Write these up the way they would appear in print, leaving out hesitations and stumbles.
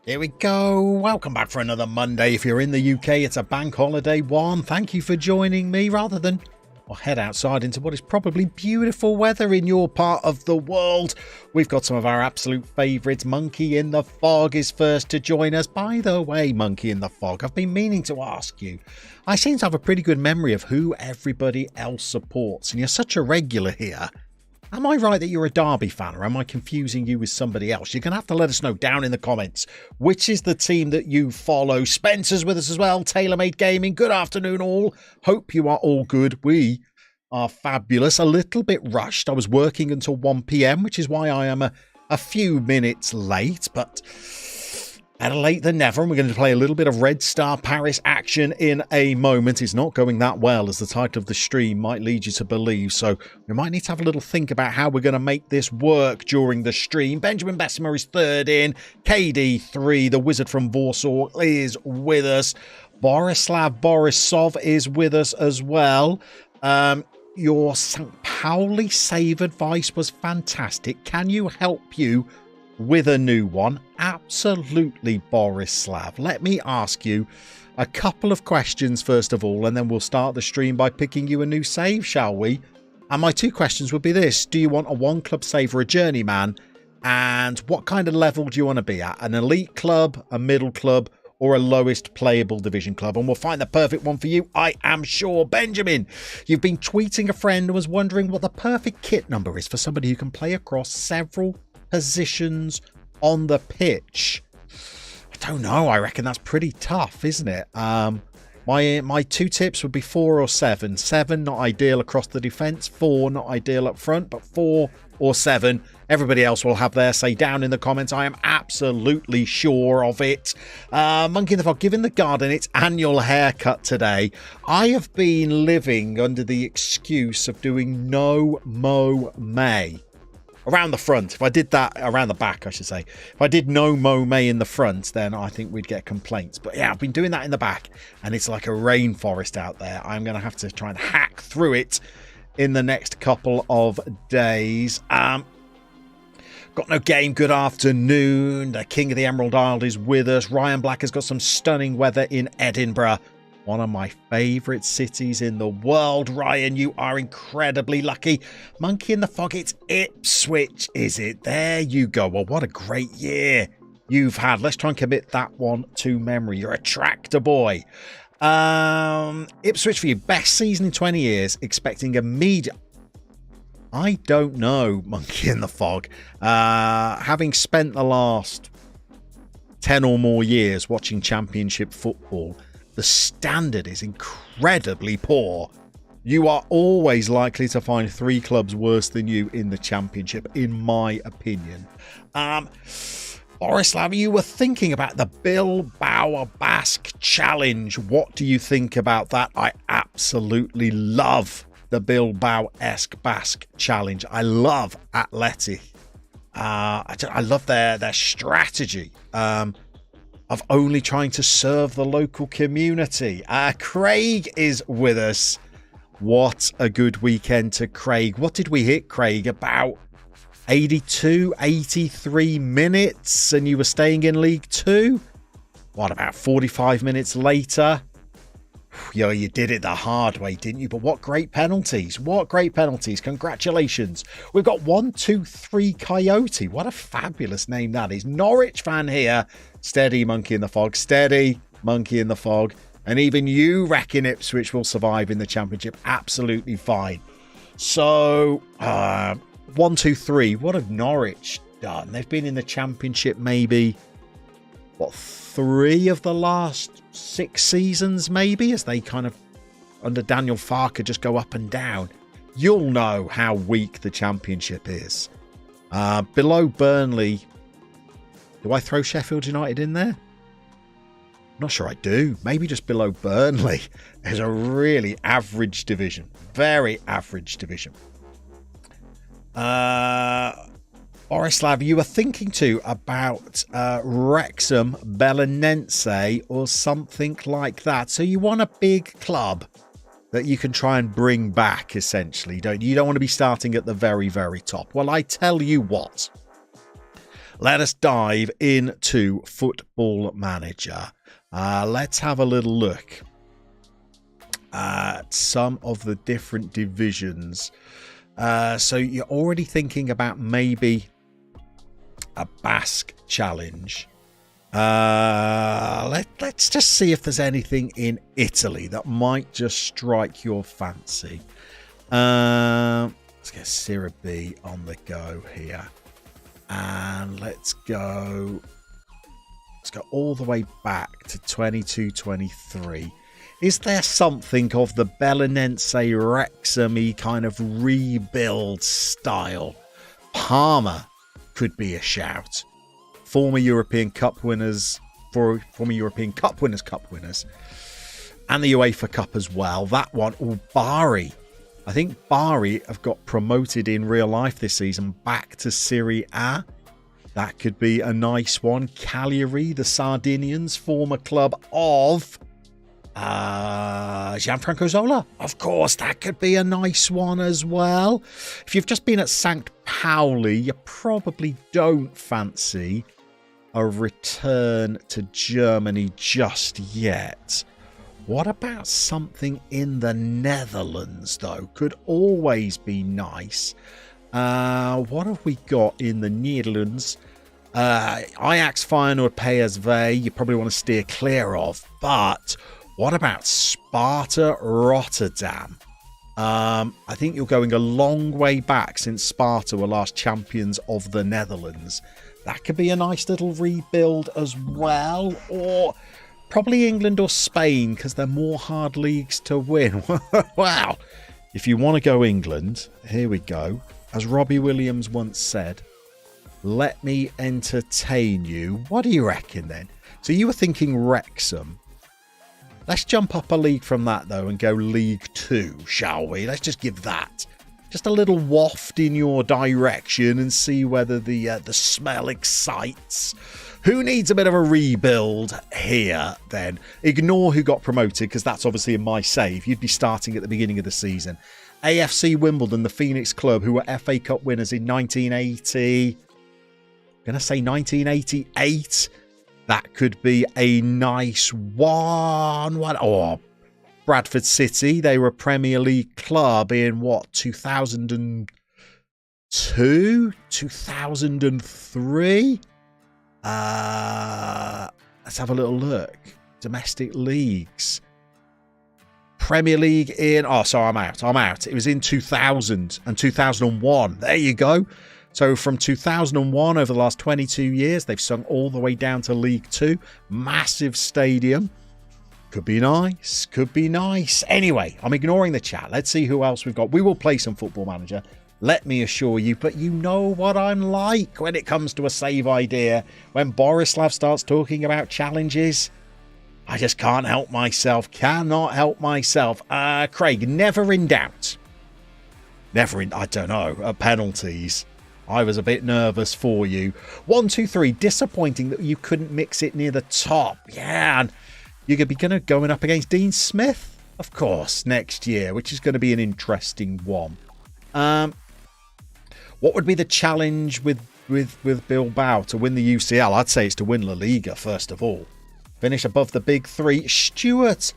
Here we go. Welcome back for another Monday. If you're in the UK, it's a bank holiday one. Thank you for joining me rather than head outside into what is probably beautiful weather in your part of the world. We've got some of our absolute favourites. Monkey in the Fog is first to join us. By the way, Monkey in the Fog, I've been meaning to ask you. I seem to have a pretty good memory of who everybody else supports, and you're such a regular here. Am I right that you're a Derby fan, or am I confusing you with somebody else? You're going to have to let us know down in the comments which is the team that you follow. Spencer's with us as well. TaylorMade Gaming. Good afternoon, all. Hope you are all good. We are fabulous. A little bit rushed. I was working until 1 p.m, which is why I am a few minutes late, but better late than never. And we're going to play a little bit of Red Star Paris action in a moment. It's not going that well, as the title of the stream might lead you to believe. So we might need to have a little think about how we're going to make this work during the stream. Benjamin Bessemer is third in. KD3, the wizard from Warsaw, is with us. Borislav Borisov is with us as well. Your St. Pauli save advice was fantastic. Can you help you with a new one? Absolutely, Borislav. Let me ask you a couple of questions first of all, and then we'll start the stream by picking you a new save, shall we? And my two questions would be this: do you want a one club save or a journeyman? And what kind of level do you want to be at? An elite club, a middle club, or a lowest playable division club? And we'll find the perfect one for you, I am sure. Benjamin, you've been tweeting a friend and was wondering what the perfect kit number is for somebody who can play across several positions on the pitch. I don't know. I reckon that's pretty tough, isn't it? My two tips would be 4 or 7. 7 not ideal across the defence. 4 not ideal up front, but 4 or 7. Everybody else will have their say down in the comments. I am absolutely sure of it. Monkey in the Fog, giving the garden its annual haircut today. I have been living under the excuse of doing no mow May around the front. If I did that around the back, I should say. If I did no mow May in the front, then I think we'd get complaints. But yeah, I've been doing that in the back, and it's like a rainforest out there. I'm going to have to try and hack through it in the next couple of days. Got no game. Good afternoon. The King of the Emerald Isle is with us. Ryan Black has got some stunning weather in Edinburgh, one of my favourite cities in the world. Ryan, you are incredibly lucky. Monkey in the Fog, it's Ipswich, is it? There you go. Well, what a great year you've had. Let's try and commit that one to memory. You're a tractor boy. Ipswich for you. Best season in 20 years. Expecting immediate... I don't know, Monkey in the Fog. Having spent the last 10 or more years watching Championship football, the standard is incredibly poor. You are always likely to find 3 clubs worse than you in the Championship, in my opinion. Borislav, you were thinking about the Bilbao Basque Challenge. What do you think about that? I absolutely love the Bilbao-esque Basque Challenge. I love Athletic. I love their strategy of only trying to serve the local community. Craig is with us. What a good weekend to Craig. What did we hit, Craig? About 82, 83 minutes, and you were staying in League 2? What, about 45 minutes later? Yo, you did it the hard way, didn't you? But what great penalties. What great penalties. Congratulations. We've got 123 Coyote. What a fabulous name that is. Norwich fan here. Steady, Monkey in the Fog. Steady, Monkey in the Fog. And even you reckon Ipswich will survive in the Championship. Absolutely fine. So, 123. What have Norwich done? They've been in the Championship maybe, what, 3 of the last 6 seasons, maybe, as they kind of, under Daniel Farker, just go up and down. You'll know how weak the Championship is. Below Burnley, do I throw Sheffield United in there? I'm not sure I do. Maybe just below Burnley. There's a really average division. Very average division. Borislav, you were thinking too about Wrexham, Belenense, or something like that. So you want a big club that you can try and bring back, essentially, don't you? You don't want to be starting at the very, very top. Well, I tell you what. let us dive into Football Manager. Let's have a little look at some of the different divisions. So you're already thinking about maybe a Basque challenge. Let's just see if there's anything in Italy that might just strike your fancy. Let's get Serie B on the go here. And let's go all the way back to 22-23. Is there something of the Belenense Wrexham-y kind of rebuild style? Parma could be a shout. Former European Cup winners, and the UEFA Cup as well. That one, or Bari. I think Bari have got promoted in real life this season back to Serie A. That could be a nice one. Cagliari, the Sardinians, former club of Gianfranco Zola. Of course, that could be a nice one as well. If you've just been at St. Pauli, you probably don't fancy a return to Germany just yet. What about something in the Netherlands, though? Could always be nice. What have we got in the Netherlands? Ajax, Feyenoord, PSV, you probably want to steer clear of. But what about Sparta Rotterdam? I think you're going a long way back since Sparta were last champions of the Netherlands. That could be a nice little rebuild as well. Or probably England or Spain, because they're more hard leagues to win. Wow. If you want to go England, here we go. As Robbie Williams once said, let me entertain you. What do you reckon then? So you were thinking Wrexham. Let's jump up a league from that, though, and go League 2, shall we? Let's just give that just a little waft in your direction and see whether the smell excites. Who needs a bit of a rebuild here, then? Ignore who got promoted, because that's obviously in my save. You'd be starting at the beginning of the season. AFC Wimbledon, the Phoenix Club, who were FA Cup winners in 1980. I'm going to say 1988. That could be a nice one. Oh, Bradford City, they were a Premier League club in, 2002? 2003? Let's have a little look. Domestic leagues. Premier League in... Oh, sorry, I'm out. It was in 2000 and 2001. There you go. So from 2001, over the last 22 years, they've sunk all the way down to League 2. Massive stadium. Could be nice. Anyway, I'm ignoring the chat. Let's see who else we've got. We will play some Football Manager, let me assure you. But you know what I'm like when it comes to a save idea. When Borislav starts talking about challenges, I just can't help myself. Cannot help myself. Craig, never in doubt. I don't know. Penalties. I was a bit nervous for you. 1, 2, 3. Disappointing that you couldn't mix it near the top. Yeah, and you're going to be going up against Dean Smith, of course, next year, which is going to be an interesting one. What would be the challenge with Bilbao to win the UCL? I'd say it's to win La Liga, first of all. Finish above the big three. Stuart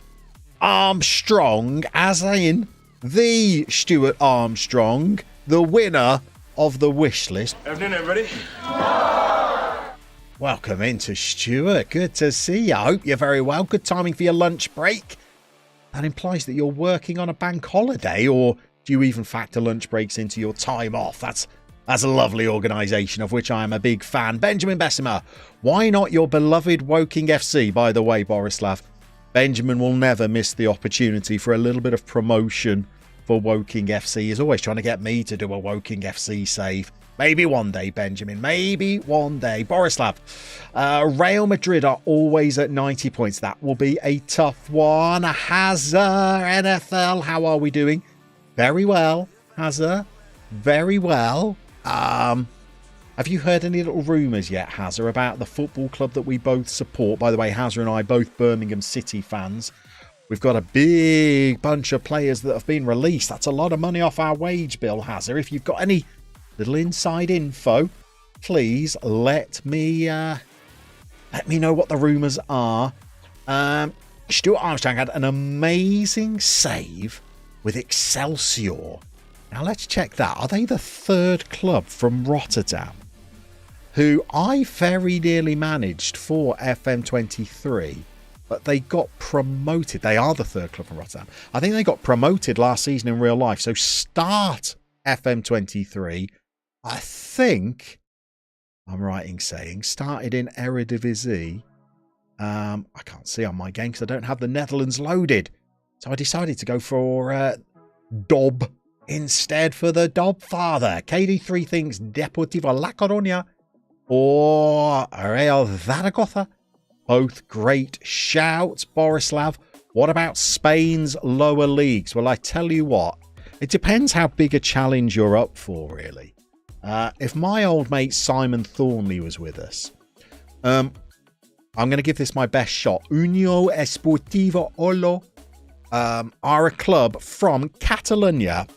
Armstrong, as in the Stuart Armstrong, the winner of the wish list. Afternoon, everybody. Welcome into Stuart. Good to see you. I hope you're very well. Good timing for your lunch break. That implies that you're working on a bank holiday, or do you even factor lunch breaks into your time off? That's a lovely organisation, of which I am a big fan. Benjamin Bessemer, why not your beloved Woking FC? By the way, Borislav, Benjamin will never miss the opportunity for a little bit of promotion for Woking FC. He's always trying to get me to do a Woking FC save. Maybe one day, Benjamin. Maybe one day. Borislav, Real Madrid are always at 90 points. That will be a tough one. Hazard, NFL, how are we doing? Very well, Hazard. Very well. Have you heard any little rumours yet, Hazard, about the football club that we both support? By the way, Hazard and I, both Birmingham City fans. We've got a big bunch of players that have been released. That's a lot of money off our wage bill, Hazard. If you've got any little inside info, please let me know what the rumours are. Stuart Armstrong had an amazing save with Excelsior. Now let's check that. Are they the third club from Rotterdam, who I very nearly managed for FM23, but they got promoted. They are the third club from Rotterdam. I think they got promoted last season in real life. So start FM23. I think I'm right in saying started in Eredivisie. I can't see on my game because I don't have the Netherlands loaded. So I decided to go for Dob instead for the Dob father. KD3 thinks Deportivo La Coruña or Real Zaragoza. Both great shouts. Borislav, what about Spain's lower leagues? Well, I tell you what, it depends how big a challenge you're up for, really. If my old mate Simon Thornley was with us, I'm going to give this my best shot. Unió Esportiva Olo are a club from Catalonia,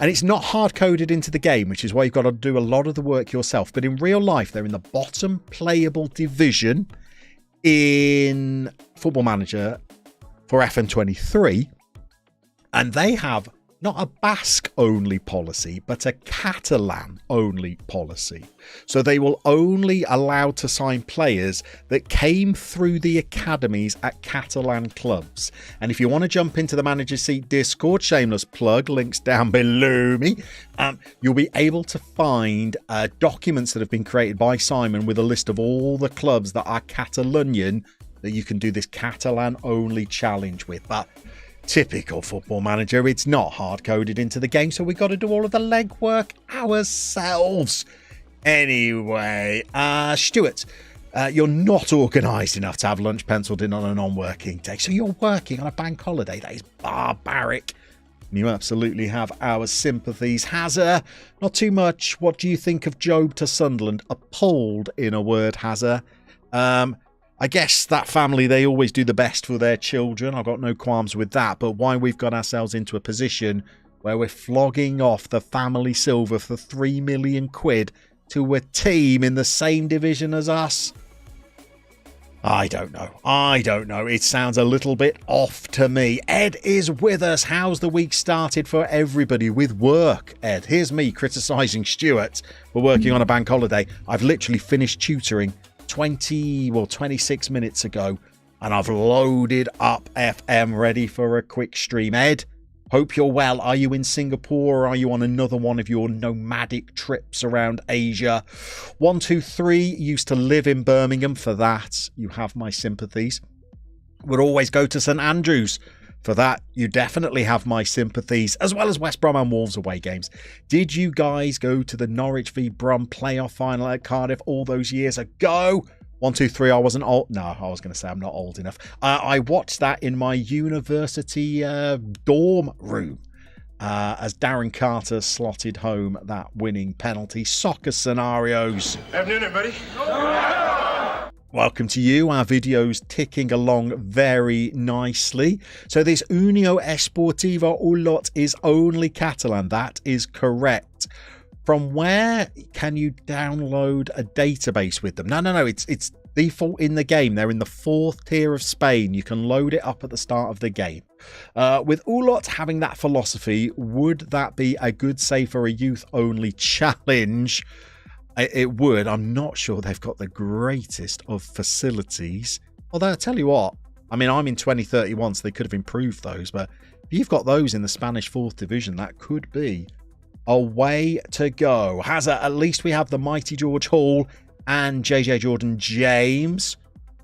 and it's not hard-coded into the game, which is why you've got to do a lot of the work yourself. But in real life, they're in the bottom playable division in Football Manager for FM23, and they have not a Basque-only policy, but a Catalan-only policy. So they will only allow to sign players that came through the academies at Catalan clubs. And if you want to jump into the Manager Seat Discord, shameless plug, links down below me, you'll be able to find documents that have been created by Simon with a list of all the clubs that are Catalonian that you can do this Catalan-only challenge with. But typical Football Manager, it's not hard-coded into the game, so we've got to do all of the legwork ourselves. Anyway, Stuart, you're not organised enough to have lunch penciled in on a non-working day, so you're working on a bank holiday. That is barbaric. You absolutely have our sympathies. Hazard, not too much. What do you think of Job to Sunderland? Appalled, in a word, Hazard. I guess that family, they always do the best for their children. I've got no qualms with that. But why we've got ourselves into a position where we're flogging off the family silver for 3 million quid to a team in the same division as us? I don't know. It sounds a little bit off to me. Ed is with us. How's the week started for everybody with work, Ed? Here's me criticising Stuart for working on a bank holiday. I've literally finished tutoring 26 minutes ago, and I've loaded up FM ready for a quick stream. Ed, hope you're well. Are you in Singapore, or are you on another one of your nomadic trips around Asia? 123 used to live in Birmingham. For that, you have my sympathies. Would always go to St Andrews. For that, you definitely have my sympathies, as well as West Brom and Wolves away games. Did you guys go to the Norwich v Brum playoff final at Cardiff all those years ago? 123, I wasn't old. No, I was going to say I'm not old enough. I watched that in my university dorm room as Darren Carter slotted home that winning penalty. Soccer scenarios. Afternoon, everybody. Welcome to you. Our video's ticking along very nicely. So this Unió Esportiva Olot is only Catalan. That is correct. From where can you download a database with them? No. It's default in the game. They're in the 4th tier of Spain. You can load it up at the start of the game. With Olot having that philosophy, would that be a good save for a youth-only challenge? It would. I'm not sure they've got the greatest of facilities. Although, I tell you what, I mean, I'm in 2031, so they could have improved those. But if you've got those in the Spanish 4th division, that could be a way to go. Hazard, at least we have the mighty George Hall and JJ Jordan James.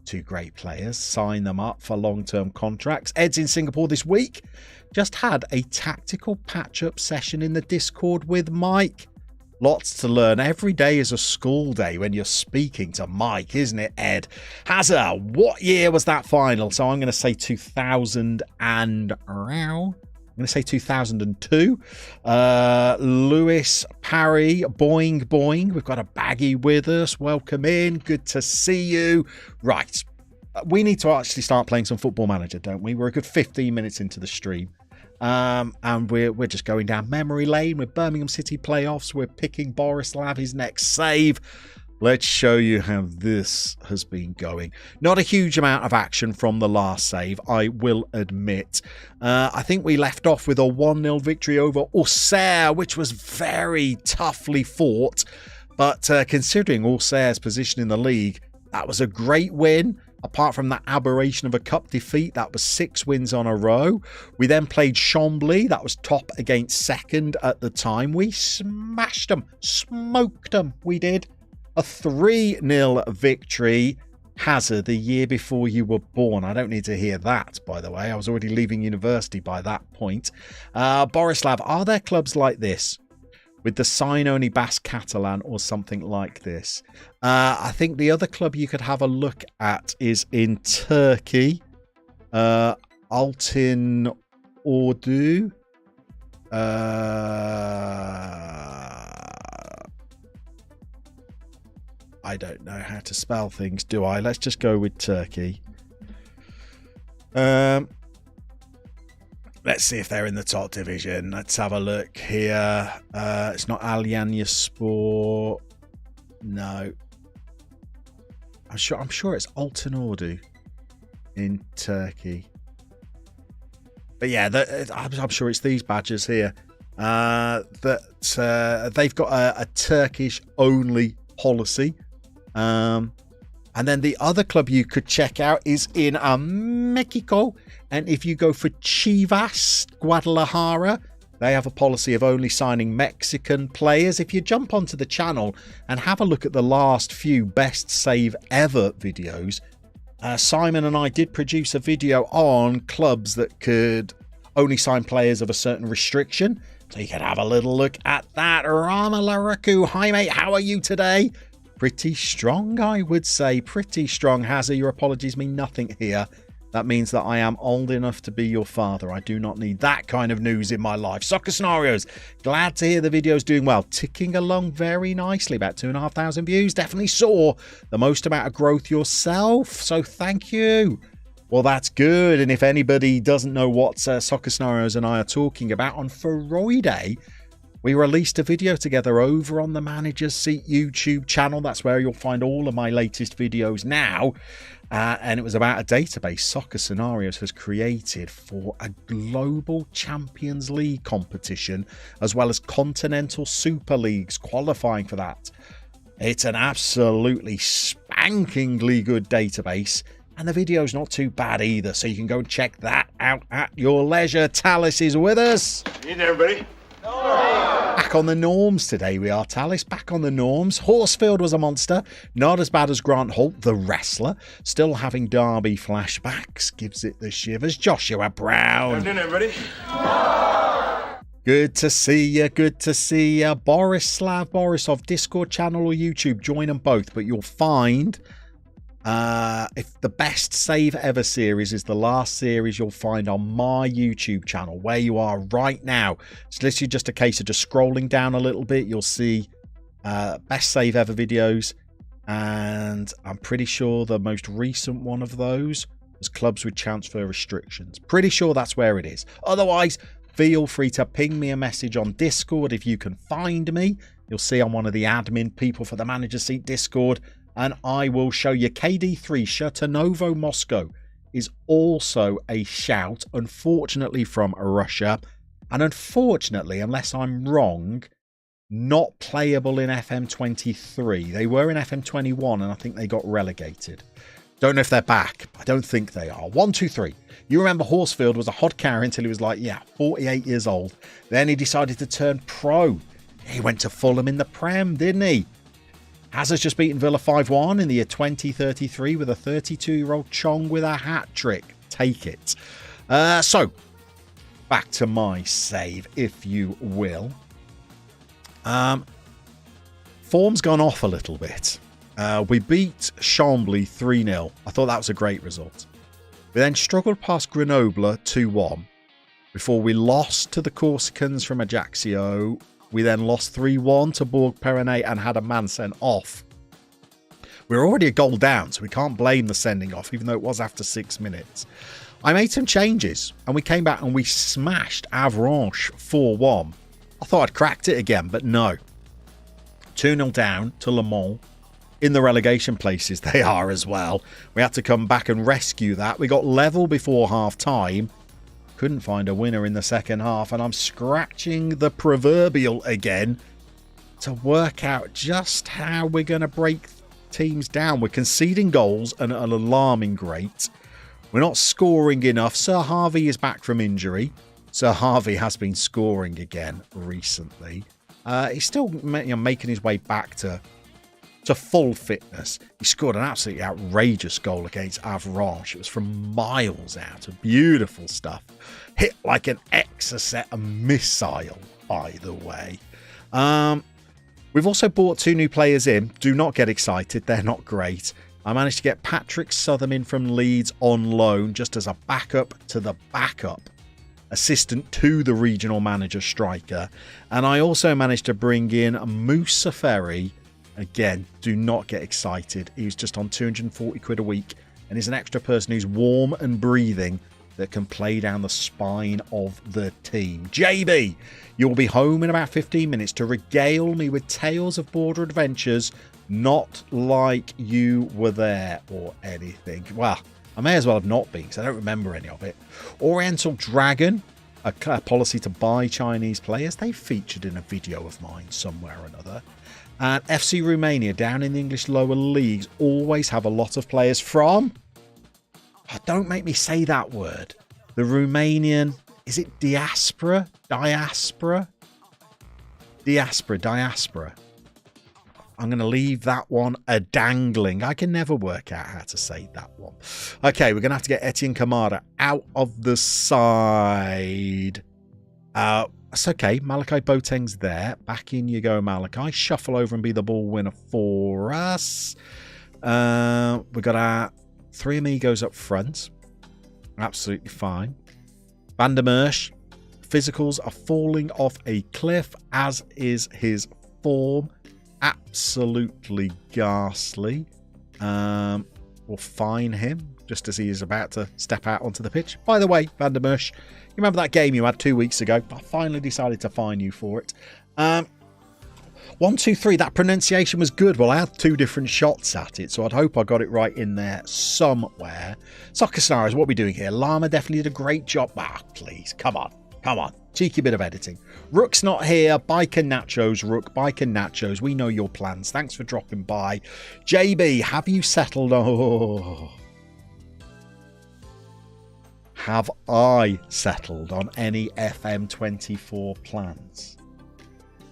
2 great players. Sign them up for long-term contracts. Ed's in Singapore this week. Just had a tactical patch-up session in the Discord with Mike. Lots to learn. Every day is a school day when you're speaking to Mike, isn't it, Ed? Hazard, what year was that final? So I'm going to say 2000 and... I'm going to say 2002. Lewis Parry, boing, boing. We've got a baggy with us. Welcome in. Good to see you. Right. We need to actually start playing some Football Manager, don't we? We're a good 15 minutes into the stream. And we're just going down memory lane with Birmingham City playoffs. We're picking Borislav, his next save. let's show you how this has been going. Not a huge amount of action from the last save, I will admit. I think we left off with a 1-0 victory over Auxerre, which was very toughly fought. But considering Auxerre's position in the league, that was a great win. Apart from that aberration of a cup defeat, that was 6 wins on a row. We then played Chambly. That was top against second at the time. We smashed them, smoked them. We did. A 3-0 victory. Hazard, the year before you were born. I don't need to hear that, by the way. I was already leaving university by that point. Borislav, are there clubs like this? With the sign-only Basque Catalan or something like this. I think the other club you could have a look at is in Turkey. Altın Ordu. I don't know how to spell things, do I? Let's just go with Turkey. Let's see if they're in the top division. Let's have a look here. It's not Alyanyaspor. No. I'm sure it's Altın Ordu in Turkey. But yeah, I'm sure it's these badges here. That they've got a Turkish-only policy. And then the other club you could check out is in Mexico. And if you go for Chivas Guadalajara, they have a policy of only signing Mexican players. If you jump onto the channel and have a look at the last few best save ever videos, Simon and I did produce a video on clubs that could only sign players of a certain restriction. So you can have a little look at that. Rama Laraku, hi mate, how are you today? Pretty strong, I would say. Pretty strong. Hazard, your apologies mean nothing here. That means that I am old enough to be your father. I do not need that kind of news in my life. Soccer Scenarios, glad to hear the video's doing well. Ticking along very nicely. About 2,500 views. Definitely saw the most amount of growth yourself. So thank you. Well, that's good. And if anybody doesn't know what Soccer Scenarios and I are talking about, on Friday, we released a video together over on the Manager's Seat YouTube channel. That's where you'll find all of my latest videos now. And it was about a database Soccer Scenarios has created for a global Champions League competition, as well as continental Super Leagues qualifying for that. It's an absolutely spankingly good database. And the video's not too bad either, so you can go and check that out at your leisure. Talis is with us. Evening, everybody. Back on the norms today we are, Talis. Back on the norms. Horsfield was a monster. Not as bad as Grant Holt, the wrestler. Still having Derby flashbacks. Gives it the shivers. Joshua Brown. Evening, everybody. Good to see you. Good to see you. Borisov, Discord channel or YouTube. Join them both. But you'll find... if the best save ever series is the last series you'll find on my YouTube channel, where you are right now. It's literally just a case of just scrolling down a little bit. You'll see best save ever videos, and I'm pretty sure the most recent one of those was clubs with transfer restrictions. Pretty sure that's where it is. Otherwise, feel free to ping me a message on Discord if you can find me. You'll see I'm one of the admin people for the Manager's Seat Discord. And I will show you. KD3 Chertonovo Moscow is also a shout, unfortunately from Russia. And unfortunately, unless I'm wrong, not playable in FM23. They were in FM21 and I think they got relegated. Don't know if they're back. I don't think they are. 1, 2, 3. You remember Horsfield was a hod carrier until he was like, 48 years old. Then he decided to turn pro. He went to Fulham in the Prem, didn't he? Hazard's just beaten Villa 5-1 in the year 2033 with a 32-year-old Chong with a hat-trick. Take it. So, back to my save, if you will. Form's gone off a little bit. We beat Chambly 3-0. I thought that was a great result. We then struggled past Grenoble 2-1 before we lost to the Corsicans from Ajaccio. We then lost 3-1 to Bourg-Pyrénées and had a man sent off. We were already a goal down, so we can't blame the sending off, even though it was after 6 minutes. I made some changes, and we came back and we smashed Avranches 4-1. I thought I'd cracked it again, but no. 2-0 down to Le Mans. in the relegation places they are as well. We had to come back and rescue that. We got level before half-time. Couldn't find a winner in the second half, and I'm scratching the proverbial again to work out just how we're going to break teams down. We're conceding goals at an alarming rate. We're not scoring enough. Sir Harvey is back from injury. Sir Harvey has been scoring again recently. He's still making his way back to full fitness. He scored an absolutely outrageous goal against Avranches. It was from miles out. Beautiful stuff. Hit like an Exocet missile, by the way. We've also bought 2 new players in. Do not get excited. They're not great. I managed to get Patrick Southam in from Leeds on loan just as a backup to the backup assistant to the regional manager striker. And I also managed to bring in Moussa Ferry. Again, do not get excited. He's just on 240 quid a week and he's an extra person who's warm and breathing that can play down the spine of the team. JB, you'll be home in about 15 minutes to regale me with tales of border adventures, not like you were there or anything. Well, I may as well have not been because I don't remember any of it. Oriental Dragon, a policy to buy Chinese players. They featured in a video of mine somewhere or another. And FC Romania down in the English lower leagues always have a lot of players from... Oh, don't make me say that word. The Romanian... Is it diaspora? Diaspora? Diaspora. I'm going to leave that one a dangling. I can never work out how to say that one. Okay, we're going to have to get Etienne Kamada out of the side. That's okay. Malachi Boateng's there. Back in you go, Malachi. Shuffle over and be the ball winner for us. We've got our 3 amigos up front. Absolutely fine. Van der Merch. Physicals are falling off a cliff, as is his form. Absolutely ghastly. We'll fine him just as he is about to step out onto the pitch. By the way, Van der Merch, you remember that game you had 2 weeks ago? I finally decided to fine you for it. 1, 2, 3. That pronunciation was good. Well, I had 2 different shots at it, so I'd hope I got it right in there somewhere. Soccer Scenarios, what are we doing here? Llama definitely did a great job. Ah, please, come on. Cheeky bit of editing. Rook's not here. Bike and nachos, Rook. Bike and nachos. We know your plans. Thanks for dropping by. JB, have you settled? Oh. Have I settled on any FM24 plans?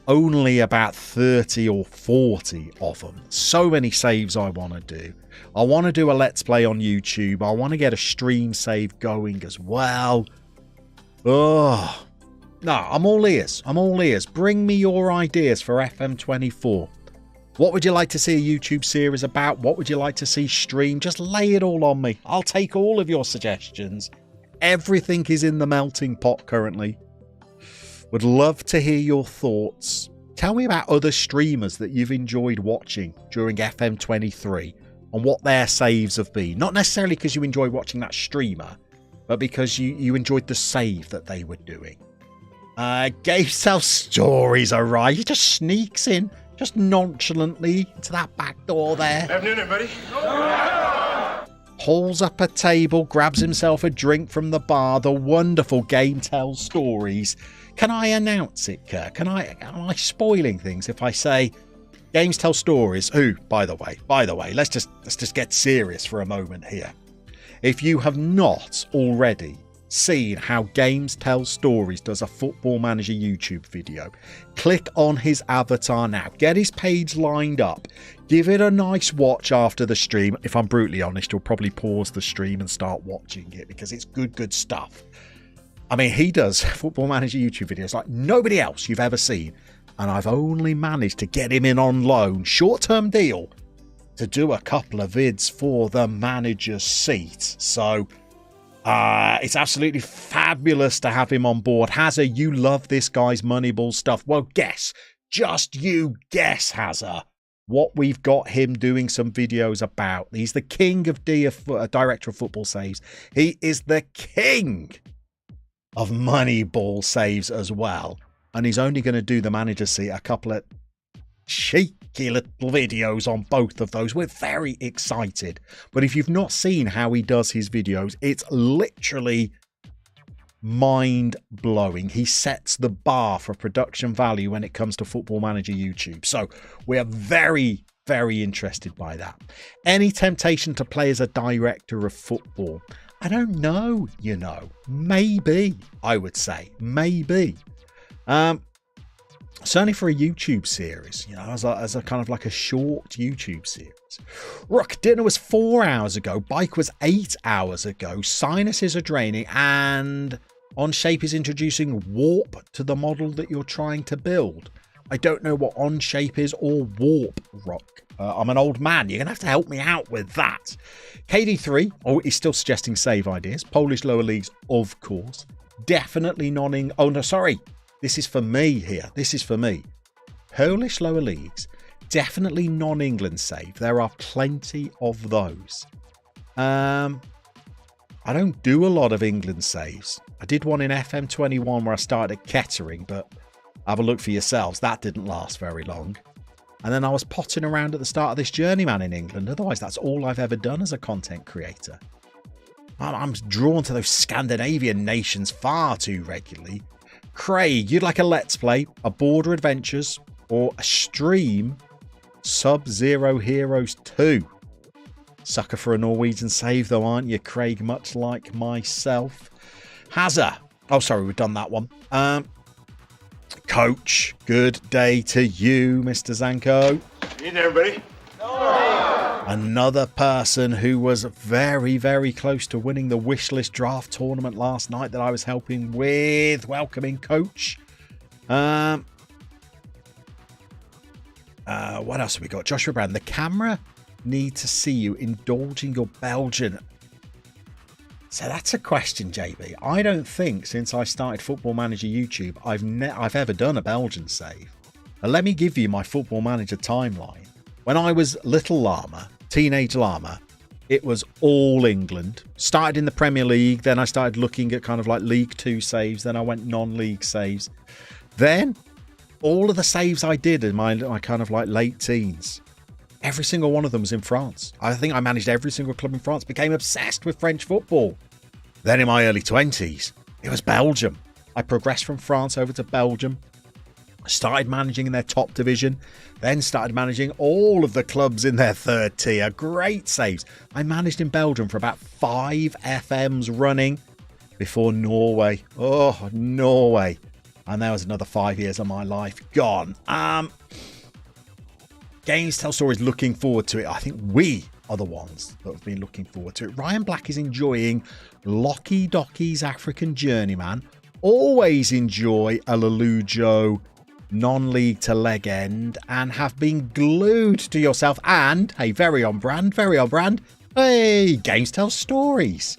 Only about 30 or 40 of them. So many saves I want to do. I want to do a Let's Play on YouTube. I want to get a stream save going as well. Oh, no, I'm all ears. Bring me your ideas for FM24. What would you like to see a YouTube series about? What would you like to see stream? Just lay it all on me. I'll take all of your suggestions. Everything is in the melting pot currently. Would love to hear your thoughts. Tell me about other streamers that you've enjoyed watching during FM23 and what their saves have been. Not necessarily because you enjoy watching that streamer, but because you enjoyed the save that they were doing. Gabe tells stories, alright. He just sneaks in, just nonchalantly, into that back door there. Afternoon, everybody. Pulls up a table, grabs himself a drink from the bar. The wonderful Game Tells Stories. Can I announce it, Kirk? Am I spoiling things if I say Games Tell Stories? Who, by the way, let's just get serious for a moment here. If you have not already seen how Games Tell Stories does a Football Manager YouTube video, click on his avatar now. Get his page lined up. Give it a nice watch after the stream. If I'm brutally honest, you'll probably pause the stream and start watching it because it's good stuff. I mean, he does Football Manager YouTube videos like nobody else you've ever seen. And I've only managed to get him in on loan, short-term deal, to do a couple of vids for the manager's seat. So it's absolutely fabulous to have him on board. Hazza, you love this guy's Moneyball stuff. Well, guess, just you guess, Hazza, what we've got him doing some videos about. He's the king of Director of Football Saves. He is the king of Moneyball saves as well. And he's only going to do the manager's seat a couple of cheeky little videos on both of those. We're very excited. But if you've not seen how he does his videos, it's literally mind-blowing. He sets the bar for production value when it comes to Football Manager YouTube. So we are very, very interested by that. Any temptation to play as a director of football? I don't know, you know. Maybe, I would say. Maybe. Certainly for a YouTube series, you know, as a kind of like a short YouTube series. Rook, dinner was 4 hours ago. Bike was 8 hours ago. Sinuses are draining. And OnShape is introducing warp to the model that you're trying to build. I don't know what OnShape is or warp, Rook. I'm an old man. You're going to have to help me out with that. KD3, he's still suggesting save ideas. Polish lower leagues, of course. Definitely oh, no, sorry. This is for me here. This is for me. Polish lower leagues, definitely non-England save. There are plenty of those. I don't do a lot of England saves. I did one in FM21 where I started at Kettering, but have a look for yourselves. That didn't last very long. And then I was potting around at the start of this journeyman in England. Otherwise, that's all I've ever done as a content creator. I'm drawn to those Scandinavian nations far too regularly. Craig, you'd like a Let's Play, a Border Adventures, or a stream Sub-Zero Heroes 2? Sucker for a Norwegian save though, aren't you, Craig? Much like myself. Hazza. Oh, sorry, we've done that one. Coach, good day to you, Mr. Zanko. Good everybody. Another person who was very, very close to winning the Wishlist Draft Tournament last night that I was helping with. Welcoming Coach. What else have we got? Joshua Brown. The camera need to see you indulging your Belgian. So that's a question, JB. I don't think since I started Football Manager YouTube, I've ever done a Belgian save. Now, let me give you my Football Manager timeline. When I was little Llama, teenage Llama, it was all England. Started in the Premier League, then I started looking at kind of like League 2 saves, then I went non-league saves. Then all of the saves I did in my kind of like late teens, every single one of them was in France. I think I managed every single club in France, became obsessed with French football. Then in my early 20s, it was Belgium. I progressed from France over to Belgium. Started managing in their top division, then started managing all of the clubs in their third tier. Great saves. I managed in Belgium for about 5 FMs running before Norway. Oh, Norway. And there was another 5 years of my life gone. Games Tell Stories looking forward to it. I think we are the ones that have been looking forward to it. Ryan Black is enjoying Locky Docky's African Journeyman. Always enjoy a Lalujo non-league to leg end and have been glued to yourself. And, hey, very on brand, hey, Games Tell Stories.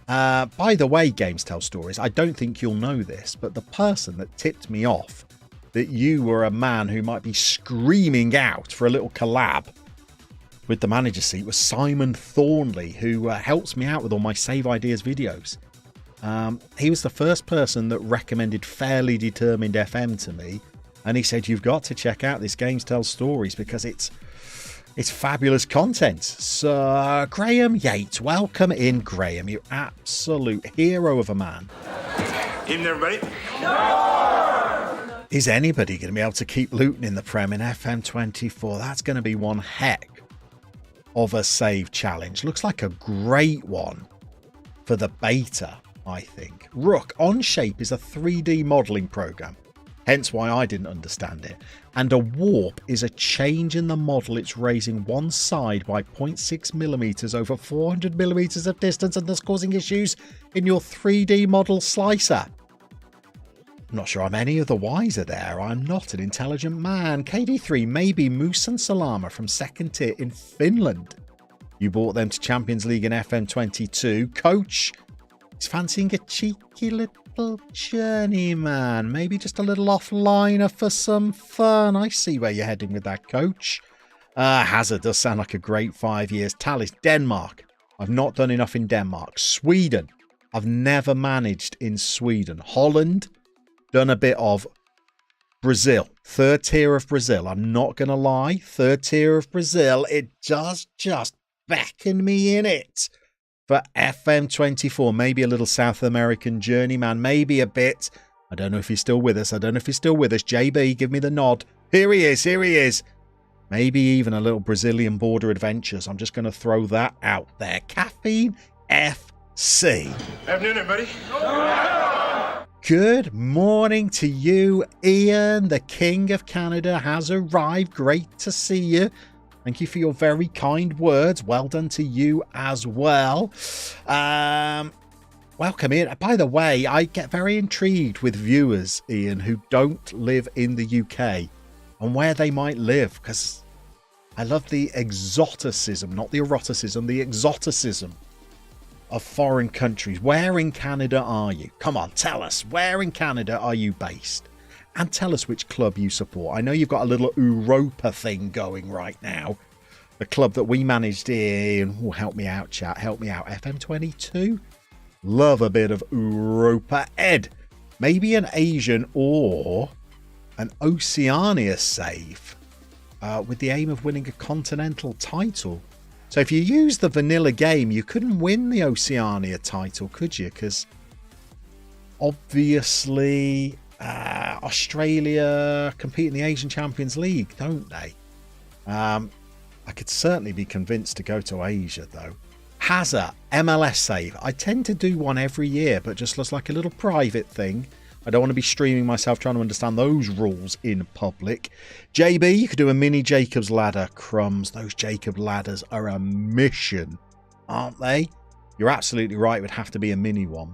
By the way, Games Tell Stories, I don't think you'll know this, but the person that tipped me off that you were a man who might be screaming out for a little collab with the manager seat was Simon Thornley, who helps me out with all my Save Ideas videos. He was the first person that recommended Fairly Determined FM to me, and he said, you've got to check out this Games Tell Stories because it's fabulous content. So Graham Yates, welcome in, Graham, you absolute hero of a man. Evening, everybody. Is anybody going to be able to keep looting in the Prem in FM24? That's going to be one heck of a save challenge. Looks like a great one for the beta, I think. Rook, OnShape is a 3D modeling program, hence why I didn't understand it. And a warp is a change in the model. It's raising one side by 0.6 millimeters over 400 millimeters of distance and thus causing issues in your 3D model slicer. I'm not sure I'm any of the wiser there. I'm not an intelligent man. KD3, maybe Moose and Salama from second tier in Finland. You brought them to Champions League in FM22. Coach is fancying a cheeky little journeyman. Maybe just a little offliner for some fun. I see where you're heading with that, Coach. Hazard does sound like a great 5 years. Talis, Denmark. I've not done enough in Denmark. Sweden. I've never managed in Sweden. Holland. Done a bit of Brazil, third tier of Brazil. I'm not going to lie. Third tier of Brazil. It does just beckon me in it for FM24. Maybe a little South American journeyman. Maybe a bit. I don't know if he's still with us. JB, give me the nod. Here he is. Maybe even a little Brazilian border adventures. I'm just going to throw that out there. Caffeine FC. Afternoon, everybody. Good morning to you, Ian. The King of Canada has arrived. Great to see you. Thank you for your very kind words. Well done to you as well. Welcome in. By the way, I get very intrigued with viewers, Ian, who don't live in the UK and where they might live, because I love the exoticism, not the eroticism, the exoticism of foreign countries. Where in Canada are you? Come on, tell us. Where in Canada are you based? And tell us which club you support. I know you've got a little Europa thing going right now. The club that we managed in. Oh, help me out, chat. Help me out. FM22. Love a bit of Europa. Ed, maybe an Asian or an Oceania save with the aim of winning a continental title. So if you use the vanilla game, you couldn't win the Oceania title, could you? Because obviously Australia compete in the Asian Champions League, don't they? I could certainly be convinced to go to Asia, though. Hazard, MLS save. I tend to do one every year, but just looks like a little private thing. I don't want to be streaming myself trying to understand those rules in public. JB, you could do a mini Jacob's Ladder. Crumbs, those Jacob Ladders are a mission, aren't they? You're absolutely right, it would have to be a mini one.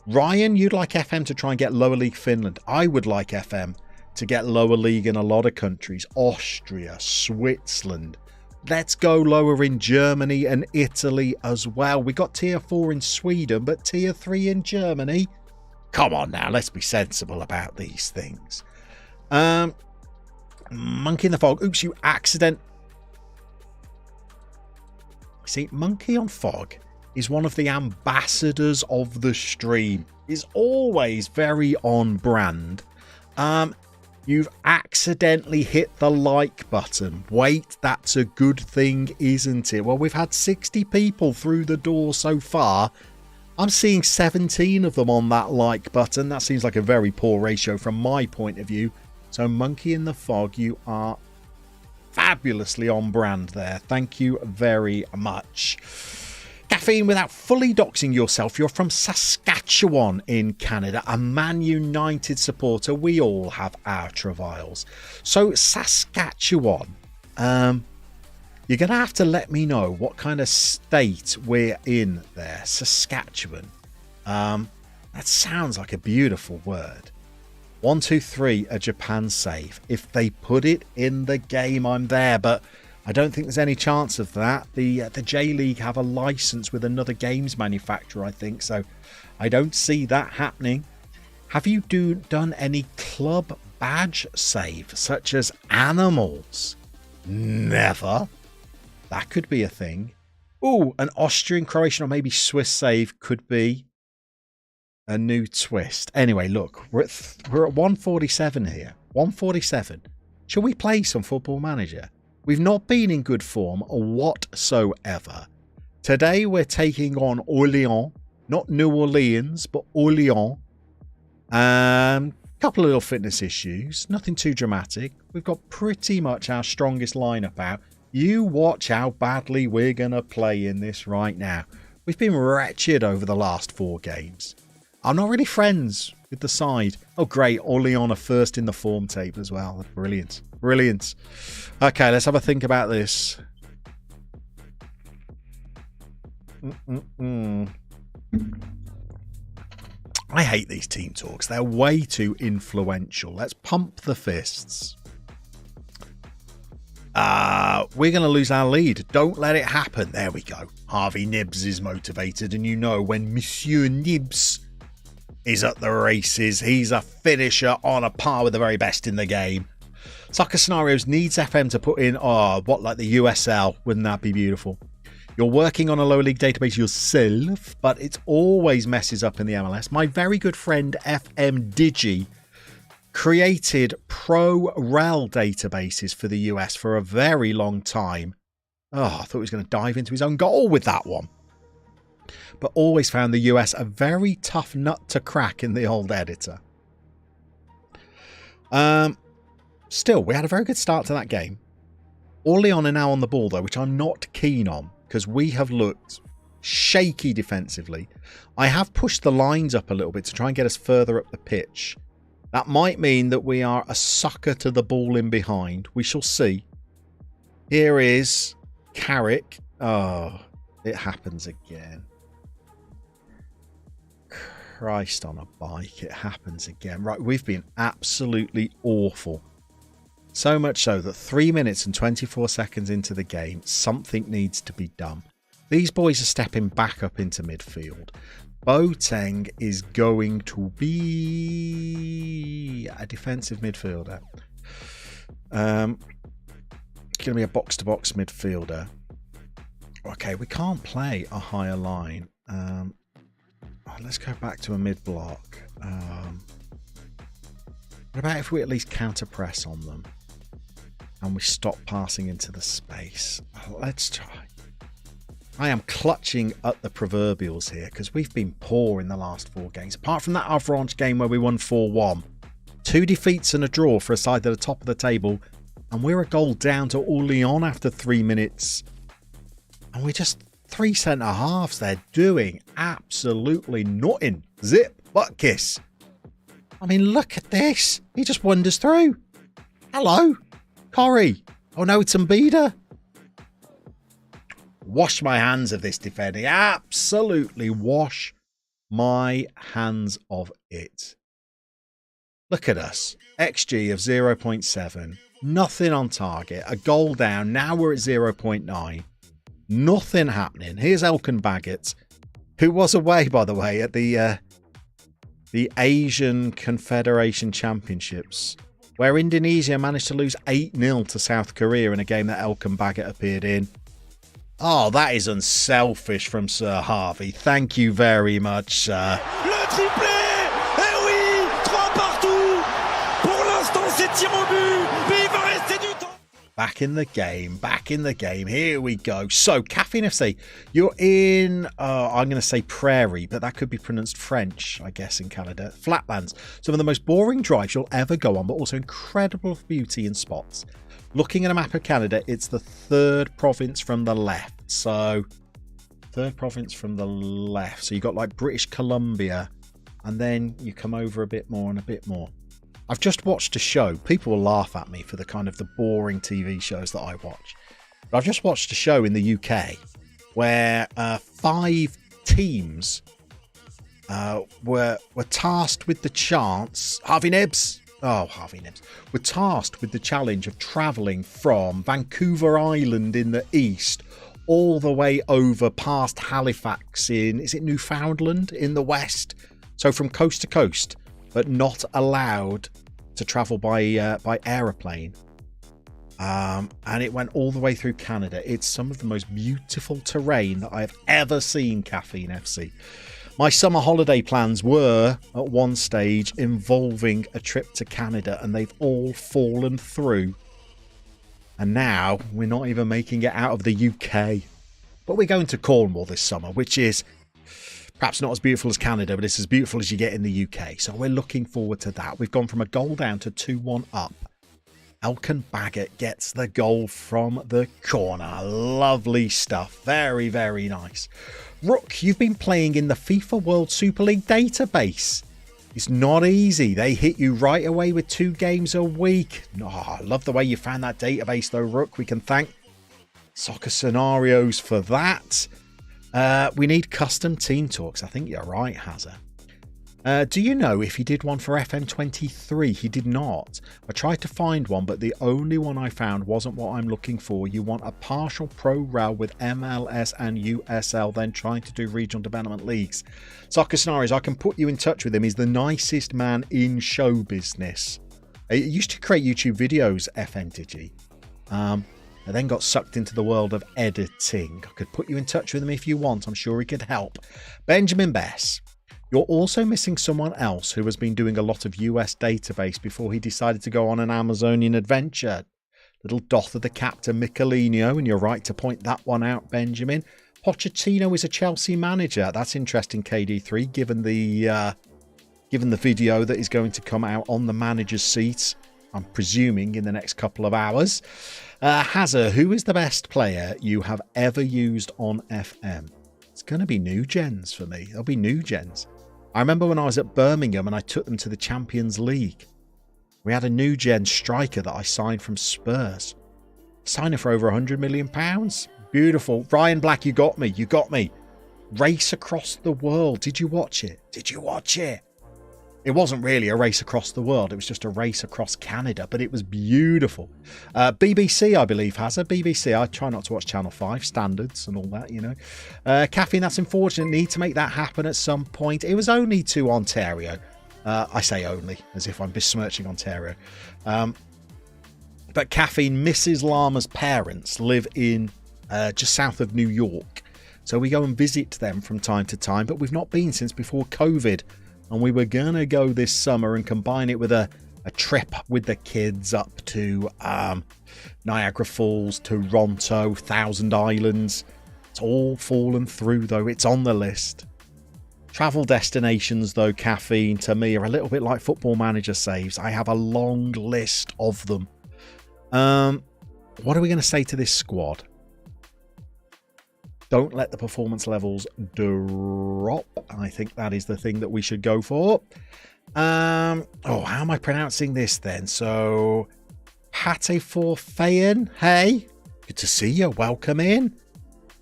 Ryan, you'd like FM to try and get lower league Finland. I would like FM to get lower league in a lot of countries. Austria, Switzerland. Let's go lower in Germany and Italy as well. We got tier 4 in Sweden, but tier 3 in Germany. Come on now, let's be sensible about these things. Monkey in the Fog. Oops, you accident. See, Monkey on Fog is one of the ambassadors of the stream. Is always very on brand. You've accidentally hit the like button. Wait, that's a good thing, isn't it? Well, we've had 60 people through the door so far. I'm seeing 17 of them on that like button. That seems like a very poor ratio from my point of view. So Monkey in the Fog, you are fabulously on brand there. Thank you very much. Caffeine, without fully doxing yourself, you're from Saskatchewan in Canada, a Man United supporter. We all have our travails. So Saskatchewan, you're going to have to let me know what kind of state we're in there. Saskatchewan. That sounds like a beautiful word. 1, 2, 3, a Japan save. If they put it in the game, I'm there. But I don't think there's any chance of that. The J-League have a license with another games manufacturer, I think. So I don't see that happening. Have you done any club badge save, such as animals? Never. That could be a thing. Oh, an Austrian, Croatian, or maybe Swiss save could be a new twist. Anyway, look, we're at 147 here. 147. Shall we play some Football Manager? We've not been in good form whatsoever. Today we're taking on Orléans. Not New Orleans, but Orléans. Couple of little fitness issues. Nothing too dramatic. We've got pretty much our strongest lineup out. You watch how badly we're going to play in this right now. We've been wretched over the last 4 games. I'm not really friends with the side. Oh, great. Orléans are first in the form table as well. That's brilliant. Brilliant. Okay, let's have a think about this. I hate these team talks. They're way too influential. Let's pump the fists. We're going to lose our lead. Don't let it happen. There we go. Harvey Nibbs is motivated, and you know when Monsieur Nibbs is at the races, he's a finisher on a par with the very best in the game. Soccer Scenarios needs FM to put in, like the USL. Wouldn't that be beautiful? You're working on a lower league database yourself, but it always messes up in the MLS. My very good friend FM Digi created pro-rel databases for the US for a very long time. Oh, I thought he was going to dive into his own goal with that one. But always found the US a very tough nut to crack in the old editor. Still, we had a very good start to that game. Orléans are now on the ball, though, which I'm not keen on, because we have looked shaky defensively. I have pushed the lines up a little bit to try and get us further up the pitch. That might mean that we are a sucker to the ball in behind. We shall see. Here is Carrick. Oh, it happens again. Christ on a bike, it happens again. Right, we've been absolutely awful. So much so that 3 minutes and 24 seconds into the game, something needs to be done. These boys are stepping back up into midfield. Boateng is going to be a defensive midfielder. Going to be a box-to-box midfielder. Okay, we can't play a higher line. Let's go back to a mid-block. What about if we at least counter-press on them? And we stop passing into the space. Let's try. I am clutching at the proverbials here because we've been poor in the last 4 games. Apart from that Avranches game where we won 4-1. 2 defeats and a draw for a side at the top of the table. And we're a goal down to Orléans after 3 minutes. And we're just 3 centre-halves. They're doing absolutely nothing. Zip, butt kiss. I mean, look at this. He just wanders through. Hello. Corrie. Oh no, it's Mbida. Wash my hands of this defending. Absolutely wash my hands of it. Look at us. XG of 0.7. Nothing on target. A goal down. Now we're at 0.9. Nothing happening. Here's Elkan Baggett, who was away, by the way, at the Asian Confederation Championships, where Indonesia managed to lose 8-0 to South Korea in a game that Elkan Baggett appeared in. Oh, that is unselfish from Sir Harvey. Thank you very much, sir. Le triplé! Eh oui! 3 partout! Pour l'instant, c'est tir au but, mais il va rester du temps. Back in the game, back in the game. Here we go. So, Caffeine FC, you're in, I'm going to say Prairie, but that could be pronounced French, I guess, in Canada. Flatlands. Some of the most boring drives you'll ever go on, but also incredible beauty and spots. Looking at a map of Canada, it's the 3rd province from the left. So, 3rd province from the left. So, you've got like British Columbia, and then you come over a bit more and a bit more. I've just watched a show. People will laugh at me for the kind of the boring TV shows that I watch. But I've just watched a show in the UK where 5 teams were tasked with the chance. Harvey Nibbs. Were tasked with the challenge of travelling from Vancouver Island in the east all the way over past Halifax in, is it Newfoundland in the west? So from coast to coast, but not allowed to travel by aeroplane. And it went all the way through Canada. It's some of the most beautiful terrain that I've ever seen, Caffeine FC. My summer holiday plans were, at one stage, involving a trip to Canada, and they've all fallen through. And now, we're not even making it out of the UK. But we're going to Cornwall this summer, which is perhaps not as beautiful as Canada, but it's as beautiful as you get in the UK. So we're looking forward to that. We've gone from a goal down to 2-1 up. Elkan Baggett gets the goal from the corner. Lovely stuff. Very, very nice. Rook, you've been playing in the FIFA World Super League database. It's not easy. They hit you right away with 2 games a week. Oh, I love the way you found that database though, Rook. We can thank Soccer Scenarios for that. We need custom team talks. I think you're right, Hazza. Do you know if he did one for FM23? He did not. I tried to find one, but the only one I found wasn't what I'm looking for. You want a partial pro rel with MLS and USL, then trying to do regional development leagues. Soccer Scenarios, I can put you in touch with him. He's the nicest man in show business. He used to create YouTube videos, FN Digi. I then got sucked into the world of editing. I could put you in touch with him if you want. I'm sure he could help. Benjamin Bess. You're also missing someone else who has been doing a lot of US database before he decided to go on an Amazonian adventure. Little doth of the captain Michelino, and you're right to point that one out, Benjamin. Pochettino is a Chelsea manager. That's interesting, KD3, given the video that is going to come out on the manager's seat, I'm presuming in the next couple of hours. Hazard, who is the best player you have ever used on FM? It's going to be new gens for me. There'll be new gens. I remember when I was at Birmingham and I took them to the Champions League. We had a new gen striker that I signed from Spurs. Signed him for over £100 million. Beautiful. Ryan Black, you got me. You got me. Race Across the World. Did you watch it? Did you watch it? It wasn't really a race across the world. It was just a race across Canada, but it was beautiful. BBC, I believe, has a BBC. I try not to watch Channel 5 standards and all that, you know. Caffeine, that's unfortunate. Need to make that happen at some point. It was only to Ontario. I say only, as if I'm besmirching Ontario. But Caffeine, Mrs. Llama's parents live in just south of New York. So we go and visit them from time to time, but we've not been since before COVID. And we were going to go this summer and combine it with a trip with the kids up to Niagara Falls, Toronto, Thousand Islands. It's all fallen through, though. It's on the list. Travel destinations, though, Caffeine, to me, are a little bit like Football Manager saves. I have a long list of them. What are we going to say to this squad? Don't let the performance levels drop. I think that is the thing that we should go for. How am I pronouncing this then? So, Pate for Fayen. Hey, good to see you. Welcome in.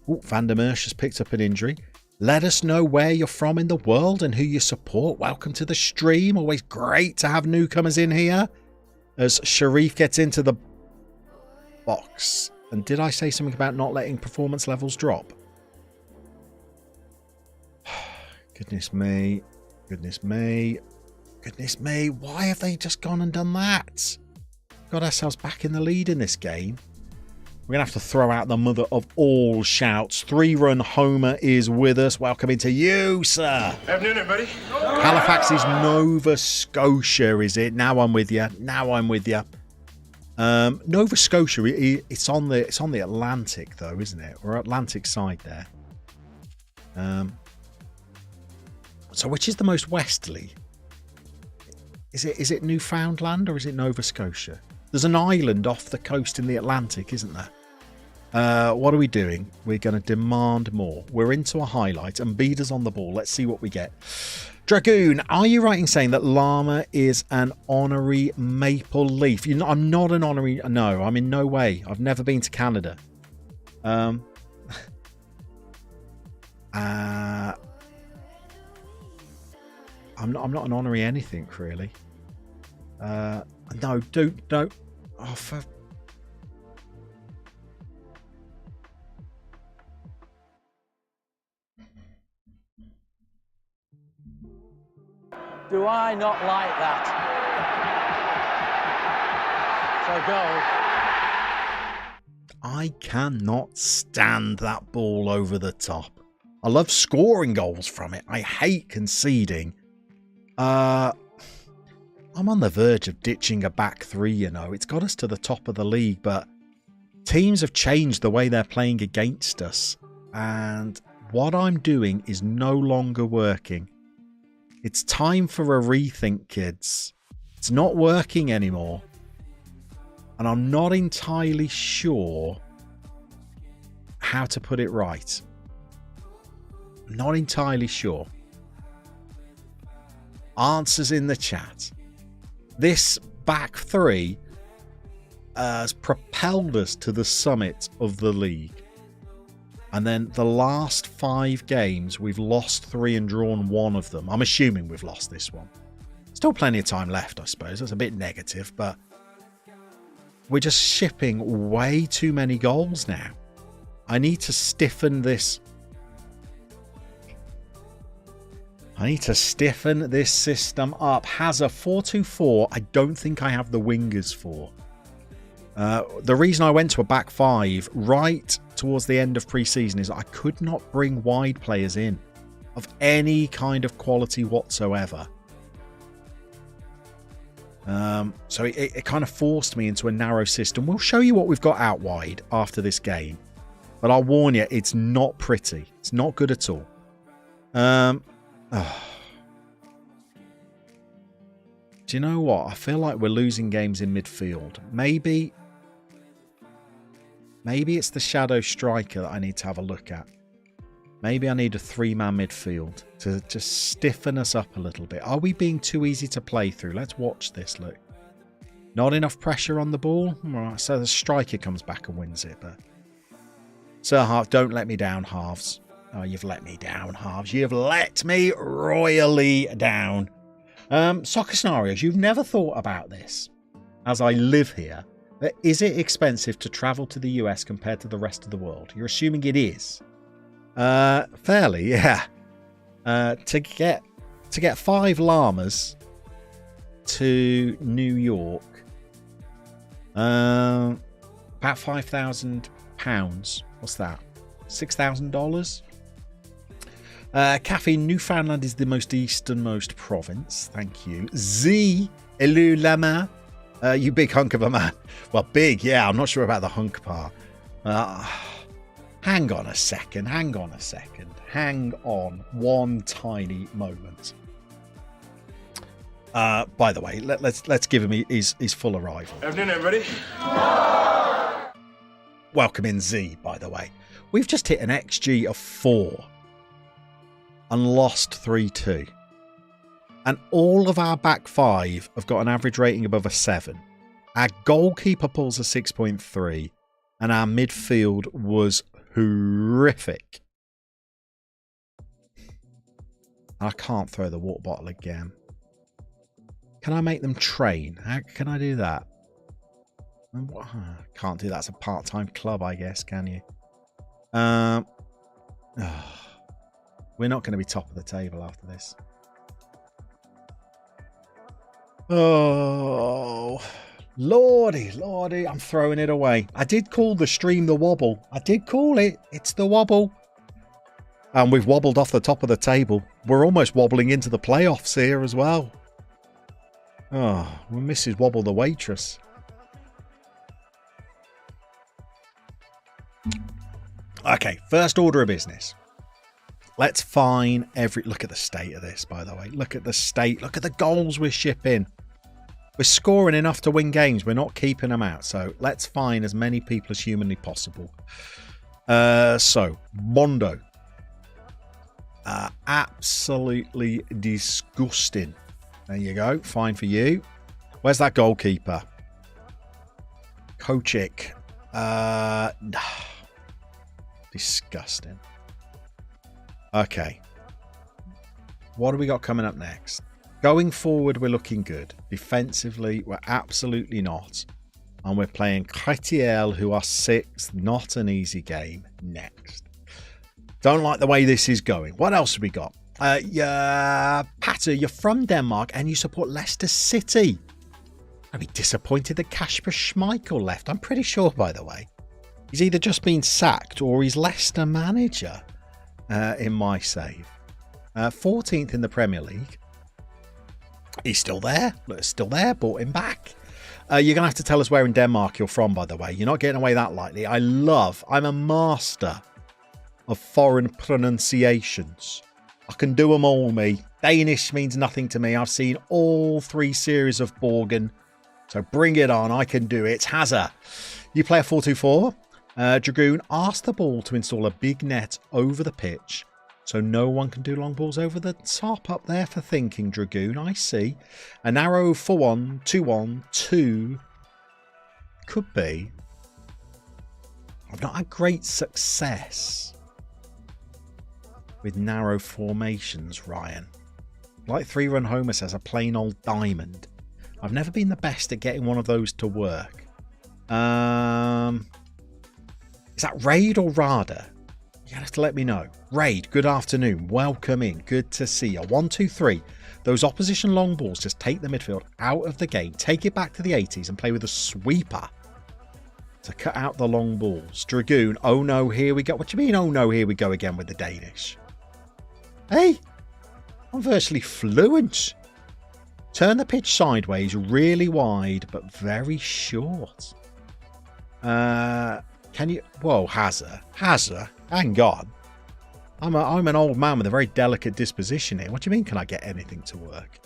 Oh, Van der Merch has picked up an injury. Let us know where you're from in the world and who you support. Welcome to the stream. Always great to have newcomers in here. As Sharif gets into the box. And did I say something about not letting performance levels drop? Goodness me. Goodness me. Goodness me. Why have they just gone and done that? Got ourselves back in the lead in this game. We're going to have to throw out the mother of all shouts. 3-run Homer is with us. Welcome into you, sir. Afternoon, everybody. Halifax is Nova Scotia, is it? Now I'm with you. Now I'm with you. Nova Scotia, it's on the Atlantic, though, isn't it? Or Atlantic side there. So which is the most westerly? Is it Newfoundland or is it Nova Scotia? There's an island off the coast in the Atlantic, isn't there? What are we doing? We're going to demand more. We're into a highlight and Beda's on the ball. Let's see what we get. Dragoon, are you right in saying that Llama is an honorary Maple Leaf? I'm not an honorary. No, I'm in no way. I've never been to Canada. I'm not an honorary anything, really. No, don't. Oh, for... Do I not like that? So go. I cannot stand that ball over the top. I love scoring goals from it. I hate conceding. I'm on the verge of ditching a back three, you know. It's got us to the top of the league, but teams have changed the way they're playing against us. And what I'm doing is no longer working. It's time for a rethink, kids. It's not working anymore. And I'm not entirely sure how to put it right. I'm not entirely sure. Answers in the chat. This back three has propelled us to the summit of the league. And then the last 5 games, we've lost 3 and drawn 1 of them. I'm assuming we've lost this one. Still plenty of time left, I suppose. That's a bit negative, but we're just shipping way too many goals now. I need to stiffen this. I need to stiffen this system up. Has a 4-2-4. I don't think I have the wingers for. The reason I went to a back 5 right towards the end of pre-season is I could not bring wide players in. of any kind of quality whatsoever. So it kind of forced me into a narrow system. We'll show you what we've got out wide after this game. But I'll warn you, it's not pretty. It's not good at all. Do you know what? I feel like we're losing games in midfield. Maybe it's the shadow striker that I need to have a look at. Maybe I need a 3-man midfield to just stiffen us up a little bit. Are we being too easy to play through? Let's watch this, look. Not enough pressure on the ball? Right, so the striker comes back and wins it. But Sir Half, don't let me down, Halves. Oh, you've let me down, Halves. You've let me royally down. Soccer scenarios. You've never thought about this. As I live here, but is it expensive to travel to the US compared to the rest of the world? You're assuming it is. Fairly, yeah. To get 5 llamas to New York, about £5,000. What's that? $6,000. Cafe Newfoundland is the most easternmost province. Thank you. Hello, Llama. You big hunk of a man. Well, big, yeah. I'm not sure about the hunk part. Hang on a second. Hang on one tiny moment. By the way, let's give him his full arrival. Afternoon, everybody. Welcome in, Z, by the way. We've just hit an XG of 4 and lost 3-2. And all of our back 5 have got an average rating above a 7. Our goalkeeper pulls a 6.3 and our midfield was horrific. I can't throw the water bottle again. Can I make them train? How can I do that? Can't do that. It's a part-time club, I guess, can you? We're not going to be top of the table after this. Oh, lordy, I'm throwing it away. I did call the stream the wobble. I did call it. It's the wobble. And we've wobbled off the top of the table. We're almost wobbling into the playoffs here as well. Oh, we're Mrs. Wobble the waitress. Okay, first order of business. Let's find look at the state of this, by the way. Look at the state. Look at the goals we're shipping. We're scoring enough to win games. We're not keeping them out. So let's find as many people as humanly possible. So, Mondo. Absolutely disgusting. There you go. Fine for you. Where's that goalkeeper? Kochik. Disgusting. Okay. What do we got coming up next? Going forward, we're looking good. Defensively, we're absolutely not. And we're playing Crétiel, who are 6th. Not an easy game next. Don't like the way this is going. What else have we got? Patter, you're from Denmark and you support Leicester City. I'd be disappointed that Kasper Schmeichel left. I'm pretty sure, by the way. He's either just been sacked or he's Leicester manager in my save. 14th in the Premier League. He's still there. Still there. Brought him back. You're going to have to tell us where in Denmark you're from, by the way. You're not getting away that lightly. I'm a master of foreign pronunciations. I can do them all, me. Danish means nothing to me. I've seen all 3 series of Borgen. So bring it on. I can do it. Hazza. You play a 4-2-4. Dragoon, ask the ball to install a big net over the pitch so no one can do long balls over the top. Up there for thinking, Dragoon. I see. A narrow 4-1, 2-1, 2 could be. I've not had great success with narrow formations, Ryan. Like 3-run Homer says, a plain old diamond. I've never been the best at getting one of those to work. Is that Raid or Rada? You have to let me know. Raid, good afternoon. Welcome in. Good to see you. 1, 2, 3. Those opposition long balls just take the midfield out of the game. Take it back to the 80s and play with a sweeper to cut out the long balls. Dragoon, oh no, here we go. What do you mean, oh no, here we go again with the Danish? Hey, I'm virtually fluent. Turn the pitch sideways, really wide, but very short. Can you... Whoa, Hazard. Hang on. I'm an old man with a very delicate disposition here. What do you mean, can I get anything to work?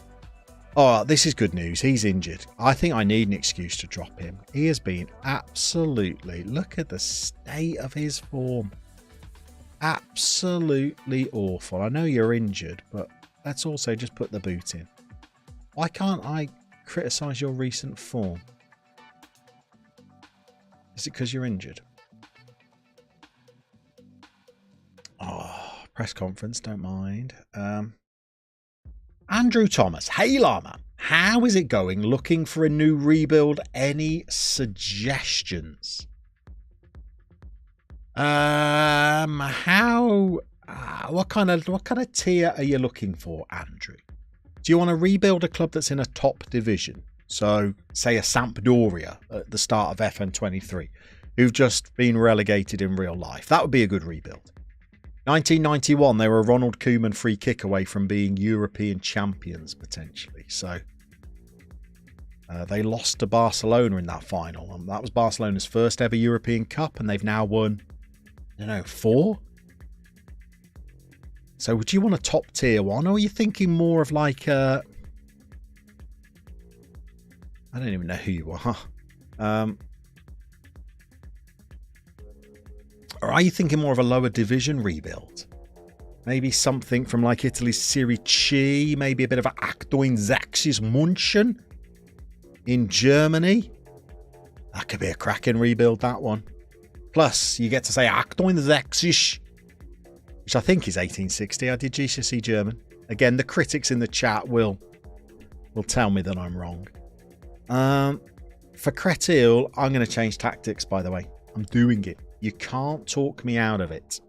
Oh, this is good news. He's injured. I think I need an excuse to drop him. He has been absolutely... Look at the state of his form. Absolutely awful. I know you're injured, but let's also just put the boot in. Why can't I criticise your recent form? Is it because you're injured? Oh, press conference, don't mind. Andrew Thomas. Hey, Llama. How is it going? Looking for a new rebuild? Any suggestions? What kind of tier are you looking for, Andrew? Do you want to rebuild a club that's in a top division? So, say a Sampdoria at the start of FM23, who've just been relegated in real life. That would be a good rebuild. 1991, they were a Ronald Koeman free kick away from being European champions, potentially. So, they lost to Barcelona in that final. That was Barcelona's first ever European Cup, and they've now won, I don't know, 4? So, would you want a top tier one, or are you thinking more of like I don't even know who you are. Or are you thinking more of a lower division rebuild? Maybe something from like Italy's Serie C, maybe a bit of Achtung Sächsisches München in Germany. That could be a cracking rebuild, that one. Plus, you get to say Achtung Sächsisch, which I think is 1860. I did GCSE German. Again, the critics in the chat will tell me that I'm wrong. For Cretil, I'm going to change tactics, by the way. I'm doing it. You can't talk me out of it.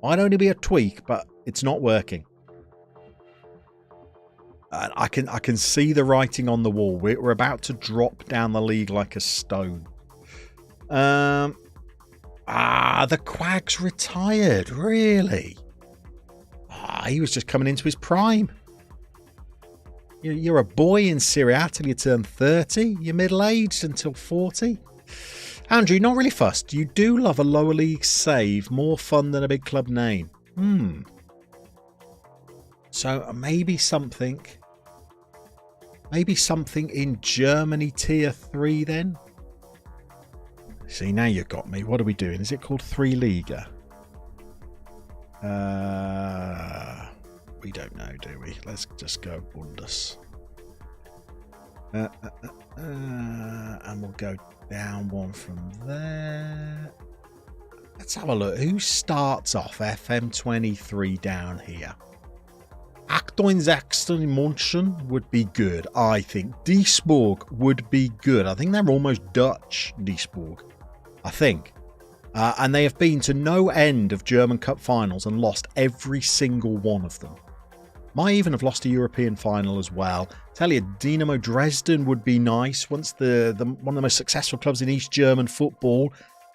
Might only be a tweak, but it's not working. I can see the writing on the wall. We're about to drop down the league like a stone. The Quag's retired. Really? He was just coming into his prime. You're a boy in Serie A till you turn 30. You're middle-aged until 40. Andrew, not really fussed. You do love a lower league save. More fun than a big club name. So maybe something in Germany tier 3 then? See, now you've got me. What are we doing? Is it called 3 Liga? We don't know, do we? Let's just go Bundes. And we'll go down one from there. Let's have a look. Who starts off FM23 down here? Achtung Sächsisches München would be good, I think. Duisburg would be good. I think they're almost Dutch, Duisburg. I think. And they have been to no end of German Cup finals and lost every single one of them. Might even have lost a European final as well. Tell you, Dynamo Dresden would be nice. Once one of the most successful clubs in East German football.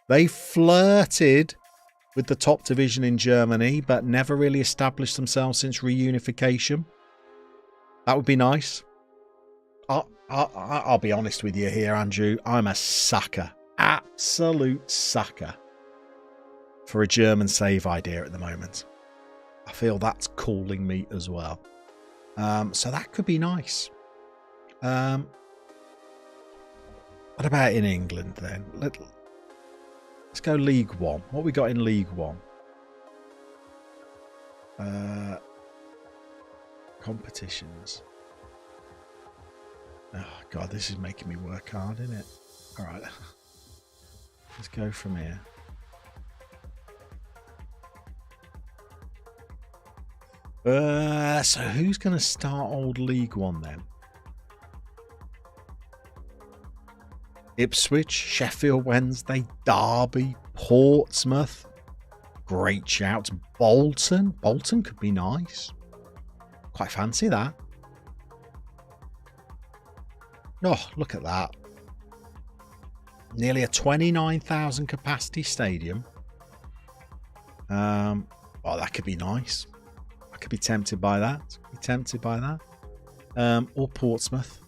They flirted with the top division in Germany, but never really established themselves since reunification. That would be nice. I'll be honest with you here, Andrew. I'm a sucker. Absolute sucker for a German save idea at the moment. I feel that's calling me as well. So that could be nice. What about in England then? Let's go League One. What we got in League One? Competitions. Oh God, this is making me work hard, isn't it? All right. Let's go from here. So who's going to start old League One then? Ipswich, Sheffield Wednesday, Derby, Portsmouth. Great shouts. Bolton. Bolton could be nice. Quite fancy that. Oh, look at that. Nearly a 29,000 capacity stadium. Oh, that could be nice. I could be tempted by that. Or Portsmouth.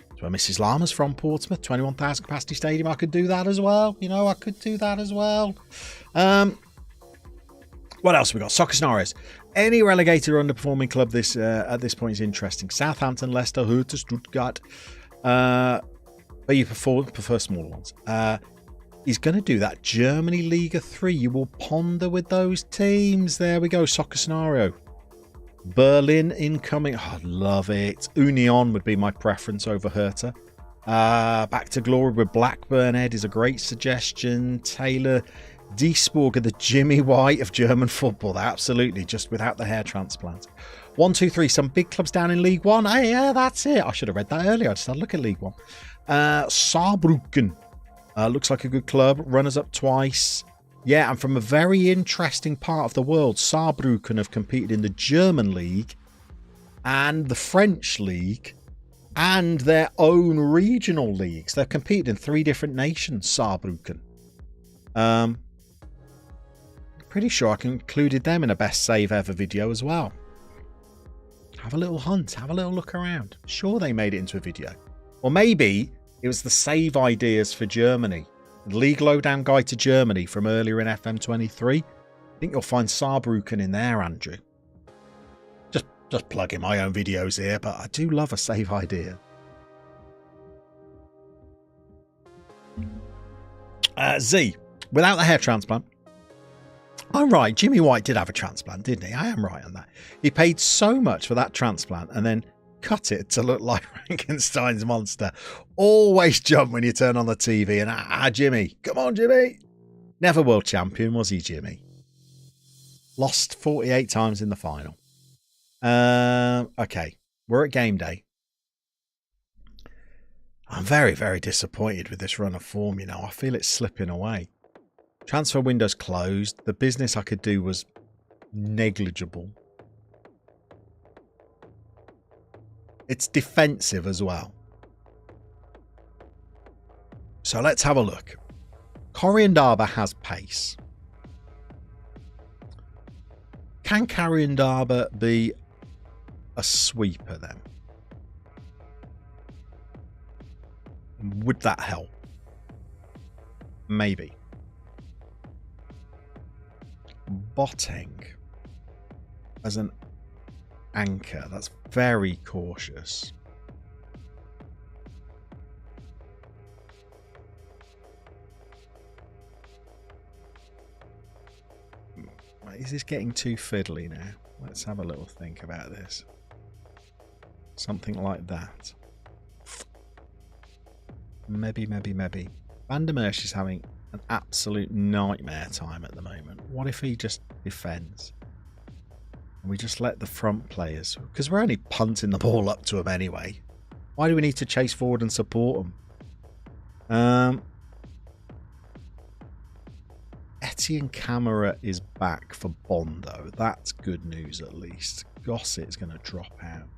That's where Mrs. Llama's from, Portsmouth. 21,000 capacity stadium. I could do that as well. You know, I could do that as well. What else have we got? Soccer scenarios. Any relegated or underperforming club this at this point is interesting. Southampton, Leicester, Hertha, Stuttgart. But you prefer smaller ones. He's going to do that. Germany Liga 3. You will ponder with those teams. There we go. Soccer scenario. Berlin incoming. Oh, I love it. Union would be my preference over Hertha. Back to glory with Blackburn Ed is a great suggestion. Taylor Duisburg, the Jimmy White of German football. Absolutely, just without the hair transplant. 1, 2, 3. Some big clubs down in League One. Hey, yeah, that's it. I should have read that earlier. I just had a look at League One. Saarbrücken. Looks like a good club. Runners up twice. Yeah, and from a very interesting part of the world, Saarbrücken have competed in the German league and the French league and their own regional leagues. They've competed in 3 different nations, Saarbrücken. Pretty sure I included them in a best save ever video as well. Have a little hunt, have a little look around. Sure, they made it into a video. Or maybe it was the save ideas for Germany. The League Lowdown Guide to Germany from earlier in FM23. I think you'll find Saarbrücken in there, Andrew. Just plugging my own videos here, but I do love a save idea. Z, without the hair transplant. I'm right, Jimmy White did have a transplant, didn't he? I am right on that. He paid so much for that transplant and then cut it to look like Frankenstein's monster. Always jump when you turn on the TV and Jimmy, come on Jimmy. Never world champion, was he, Jimmy? Lost 48 times in the final. Okay, we're at game day. I'm very, very disappointed with this run of form, you know. I feel it's slipping away. Transfer window's closed. The business I could do was negligible. It's defensive as well. So let's have a look. Corriendaba has pace. Can Corriendaba be a sweeper then? Would that help? Maybe. Boateng as an anchor. That's very cautious. Is this getting too fiddly now? Let's have a little think about this. Something like that. Maybe. Van der Merch is having an absolute nightmare time at the moment. What if he just defends? And we just let the front players... Because we're only punting the ball up to them anyway. Why do we need to chase forward and support them? Etienne Camara is back for Bondo. That's good news at least. Gossett's going to drop out.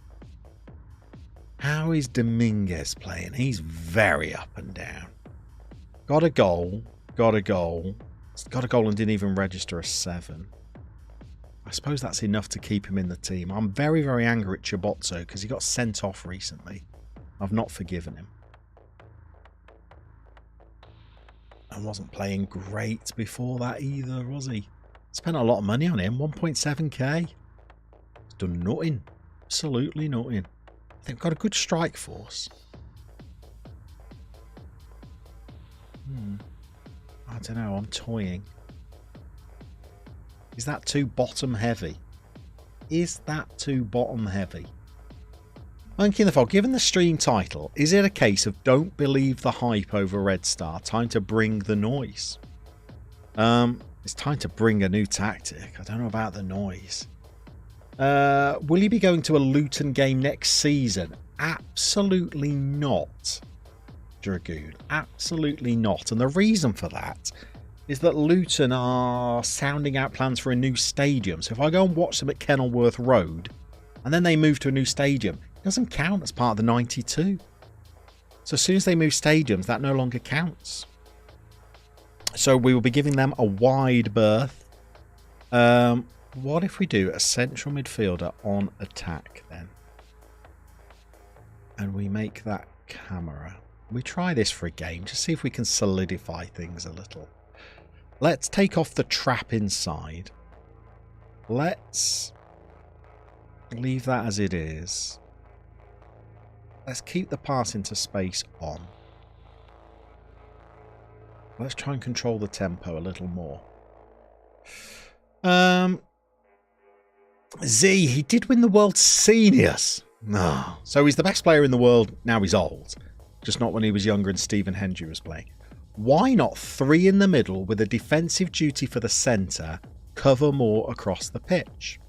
How is Dominguez playing? He's very up and down. Got a goal and didn't even register a 7. I suppose that's enough to keep him in the team. I'm very, very angry at Chibozzo because he got sent off recently. I've not forgiven him. And wasn't playing great before that either, was he? Spent a lot of money on him, 1.7k. He's done nothing. Absolutely nothing. They've got a good strike force. I don't know, I'm toying. Is that too bottom heavy? Monkey in the Fog, given the stream title, is it a case of don't believe the hype over Red Star? Time to bring the noise. It's time to bring a new tactic. I don't know about the noise. Will you be going to a Luton game next season? Absolutely not, Dragoon. Absolutely not. And the reason for that is that Luton are sounding out plans for a new stadium. So if I go and watch them at Kenilworth Road and then they move to a new stadium, it doesn't count as part of the 92. So as soon as they move stadiums, that no longer counts. So we will be giving them a wide berth. What if we do a central midfielder on attack then? And we make that camera. We try this for a game, just see if we can solidify things a little. Let's take off the trap inside. Let's leave that as it is. Let's keep the pass into space on. Let's try and control the tempo a little more. Z, he did win the World Seniors. No. So he's the best player in the world. Now he's old. Just not when he was younger and Stephen Hendry was playing. Why not 3 in the middle with a defensive duty for the centre, cover more across the pitch?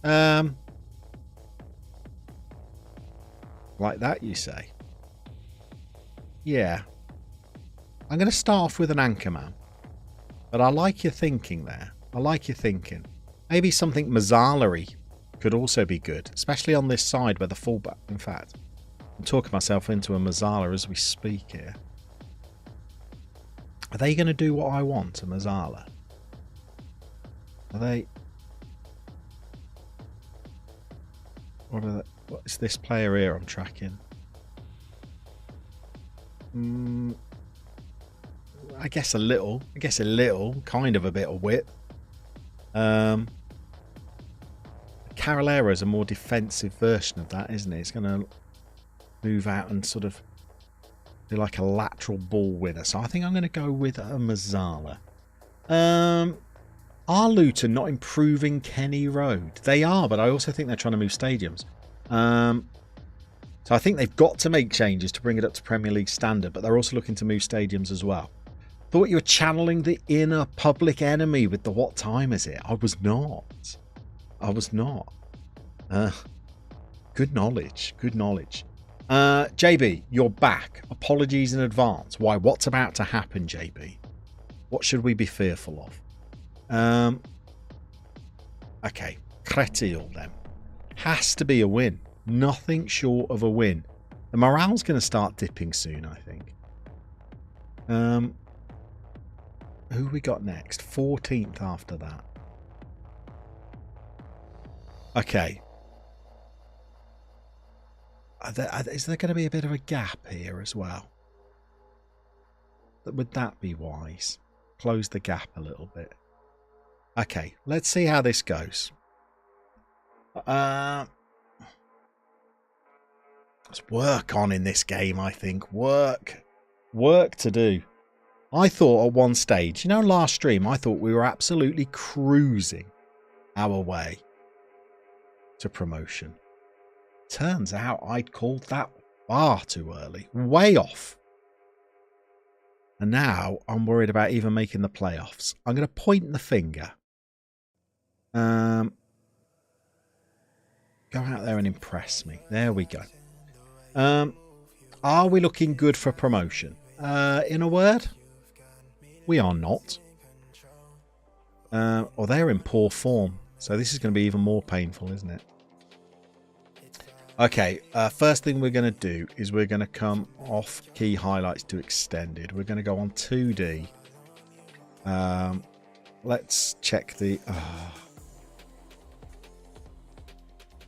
Like that, you say? Yeah. I'm going to start off with an anchorman. But I like your thinking there. I like your thinking. Maybe something Mazzalari could also be good, especially on this side where the fullback... In fact, I'm talking myself into a Mazzala as we speak here. Are they going to do what I want, a Mazzala? Are they... What is this player here I'm tracking? I guess a little. Kind of a bit of width. Carolera is a more defensive version of that, isn't it? It's going to move out and sort of do like a lateral ball winner. So I think I'm going to go with a Mazzala. Are Luton not improving Kenny Road? They are, but I also think they're trying to move stadiums. So I think they've got to make changes to bring it up to Premier League standard, but they're also looking to move stadiums as well. Thought you were channeling the inner Public Enemy with the what time is it? I was not. Good knowledge. JB, you're back. Apologies in advance. Why? What's about to happen, JB? What should we be fearful of? Okay. Cretil then. Has to be a win. Nothing short of a win. The morale's going to start dipping soon, I think. Who we got next? 14th after that. Okay. Is there going to be a bit of a gap here as well? Would that be wise? Close the gap a little bit. Okay, let's see how this goes. Let's work on in this game, I think. Work to do. I thought at one stage, last stream, I thought we were absolutely cruising our way to promotion. Turns out I'd called that far too early. Way off. And now I'm worried about even making the playoffs. I'm going to point the finger. Go out there and impress me. There we go. Are we looking good for promotion? In a word, we are not. Or they're in poor form. So this is going to be even more painful, isn't it? Okay, first thing we're going to do is we're going to come off key highlights to extended. We're going to go on 2D. Let's check the...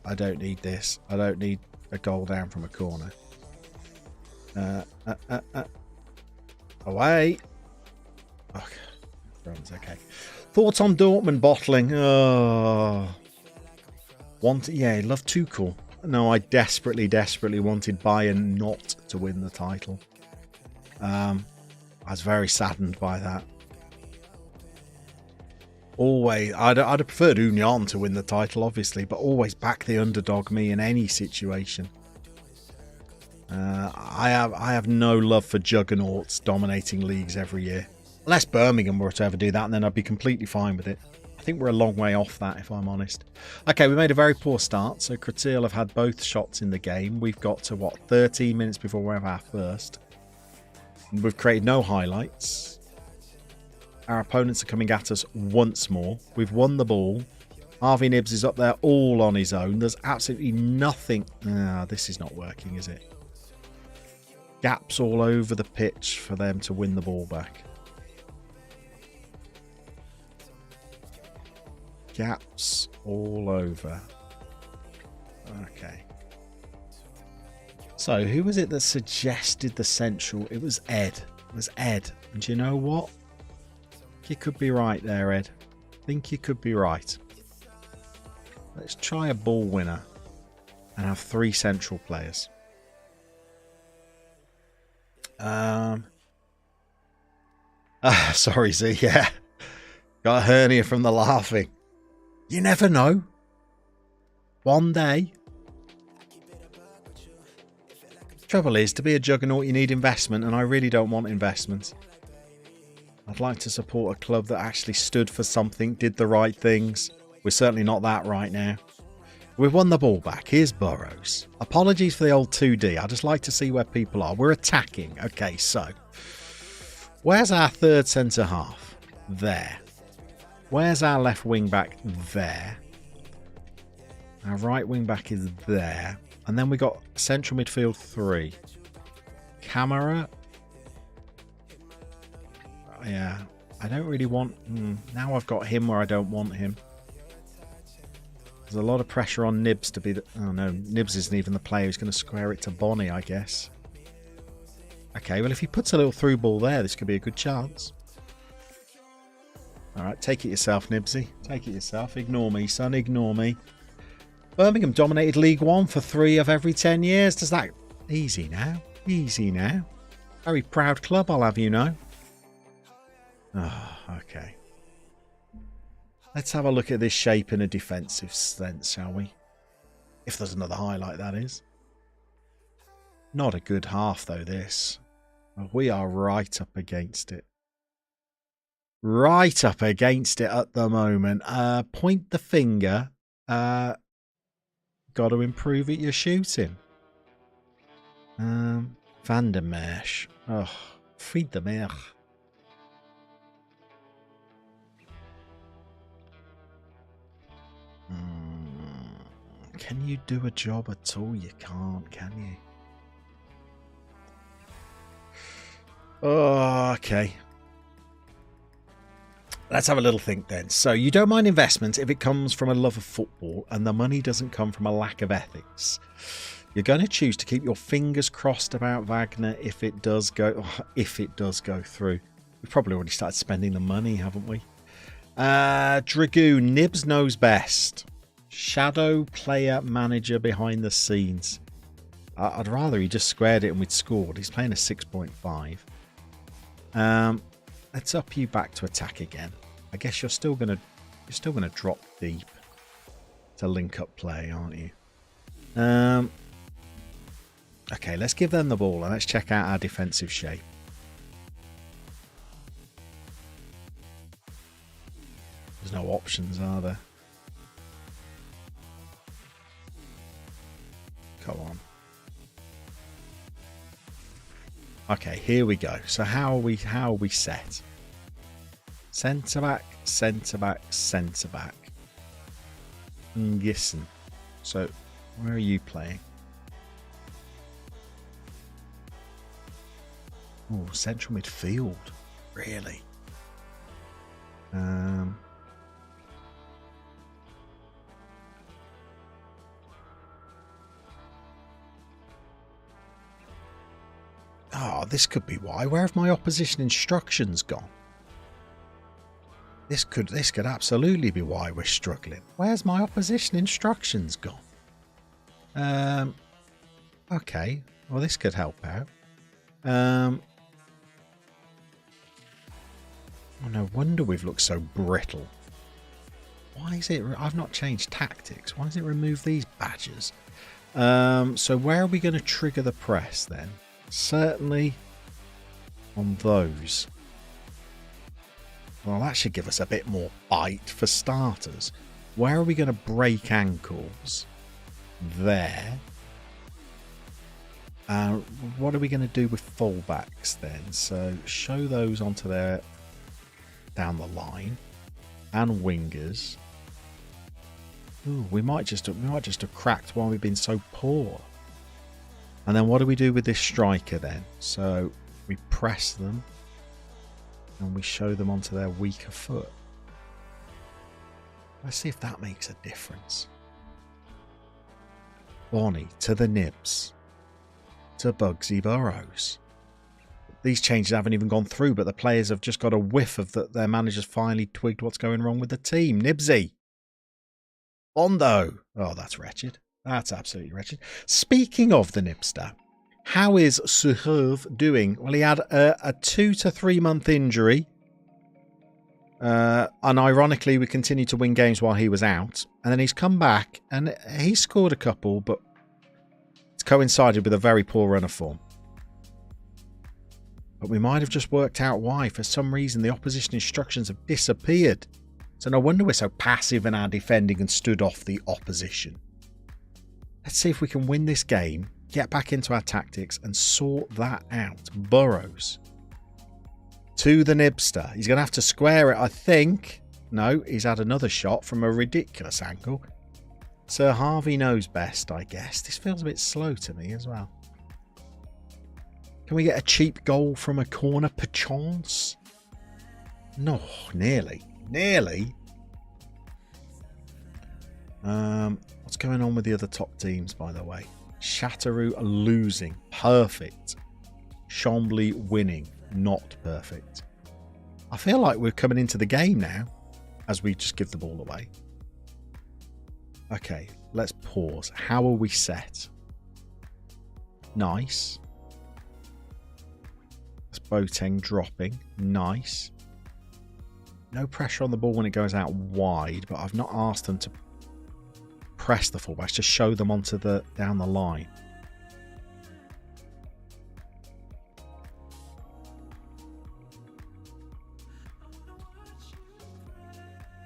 I don't need this. I don't need a goal down from a corner. Away. Okay. Thoughts on Dortmund bottling? Love Tuchel. No, I desperately wanted Bayern not to win the title. I was very saddened by that. Always, I'd have preferred Union to win the title, obviously, but always back the underdog me in any situation. I have no love for juggernauts dominating leagues every year. Unless Birmingham were to ever do that, and then I'd be completely fine with it. I think we're a long way off that, if I'm honest. Okay, we made a very poor start. So Cretil have had both shots in the game. We've got to, 13 minutes before we have our first. And we've created no highlights. Our opponents are coming at us once more. We've won the ball. Harvey Nibbs is up there all on his own. There's absolutely nothing. This is not working, is it? Gaps all over the pitch for them to win the ball back. gaps all over. Okay. So, who was it that suggested the central? It was Ed. It was Ed. And do you know what? You could be right there, Ed. I think you could be right. Let's try a ball winner and have 3 central players. Sorry, Z. Yeah. Got a hernia from the laughing. You never know. One day. Trouble is, to be a juggernaut, you need investment, and I really don't want investment. I'd like to support a club that actually stood for something, did the right things. We're certainly not that right now. We've won the ball back. Here's Burrows. Apologies for the old 2D. I just like to see where people are. We're attacking. Okay, so where's our third centre half? There. Where's our left wing back? There. Our right wing back is there. And then we got central midfield 3. Camera. Yeah. I don't really want... now I've got him where I don't want him. There's a lot of pressure on Nibs to be the... Oh no, Nibs isn't even the player who's going to square it to Bonnie, I guess. Okay, well if he puts a little through ball there, this could be a good chance. Alright, take it yourself, Nibsy. Take it yourself. Ignore me, son. Ignore me. Birmingham dominated League One for 3 of every 10 years. Does that... Easy now. Easy now. Very proud club, I'll have you know. Oh, okay. Let's have a look at this shape in a defensive sense, shall we? If there's another highlight, that is. Not a good half, though, this. We are right up against it. Right up against it at the moment. Point the finger. Got to improve at your shooting. Van der Merch. Oh, Fried de Merch. Can you do a job at all? You can't, can you? Oh, okay. Let's have a little think then. So you don't mind investment if it comes from a love of football and the money doesn't come from a lack of ethics. You're going to choose to keep your fingers crossed about Wagner if it does go through. We've probably already started spending the money, haven't we? Dragoon, Nibs knows best. Shadow player manager behind the scenes. I'd rather he just squared it and we'd scored. He's playing a 6.5. Let's up you back to attack again. I guess you're still gonna drop deep to link up play, aren't you? Okay, let's give them the ball and let's check out our defensive shape. There's no options, are there? Come on. Okay, here we go. So how are we set? Centre back, centre back, centre back. Listen. So where are you playing? Oh, central midfield. Really? Oh, this could be why. Where have my opposition instructions gone? This could absolutely be why we're struggling. Where's my opposition instructions gone? Okay. Well, this could help out. Oh, no wonder we've looked so brittle. Why is it... I've not changed tactics. Why does it remove these badgers? So where are we going to trigger the press then? Certainly on those. Well, that should give us a bit more bite for starters. Where are we going to break ankles? There. What are we going to do with fullbacks then? So show those onto there down the line, and wingers. Ooh, we might just have cracked while we've been so poor. And then what do we do with this striker then? So we press them and we show them onto their weaker foot. Let's see if that makes a difference. Bonnie to the Nibs. To Bugsy Burrows. These changes haven't even gone through, but the players have just got a whiff of that. Their managers finally twigged what's going wrong with the team. Nibsy. Bondo. Oh, that's wretched. That's absolutely wretched. Speaking of the Nibster, how is Suhov doing? Well, he had a 2 to 3 month injury. And ironically, we continued to win games while he was out. And then he's come back and he scored a couple, but it's coincided with a very poor run of form. But we might have just worked out why. For some reason, the opposition instructions have disappeared. So no wonder we're so passive in our defending and stood off the opposition. Let's see if we can win this game, get back into our tactics and sort that out. Burrows. To the Nibster. He's going to have to square it, I think. No, he's had another shot from a ridiculous angle. Sir Harvey knows best, I guess. This feels a bit slow to me as well. Can we get a cheap goal from a corner, perchance? No, nearly. Nearly. What's going on with the other top teams, by the way? Chateauroux are losing. Perfect. Chambly winning. Not perfect. I feel like we're coming into the game now as we just give the ball away. Okay, let's pause. How are we set? Nice. That's Boateng dropping. Nice. No pressure on the ball when it goes out wide, but I've not asked them to press the fullbacks, just show them onto the down the line.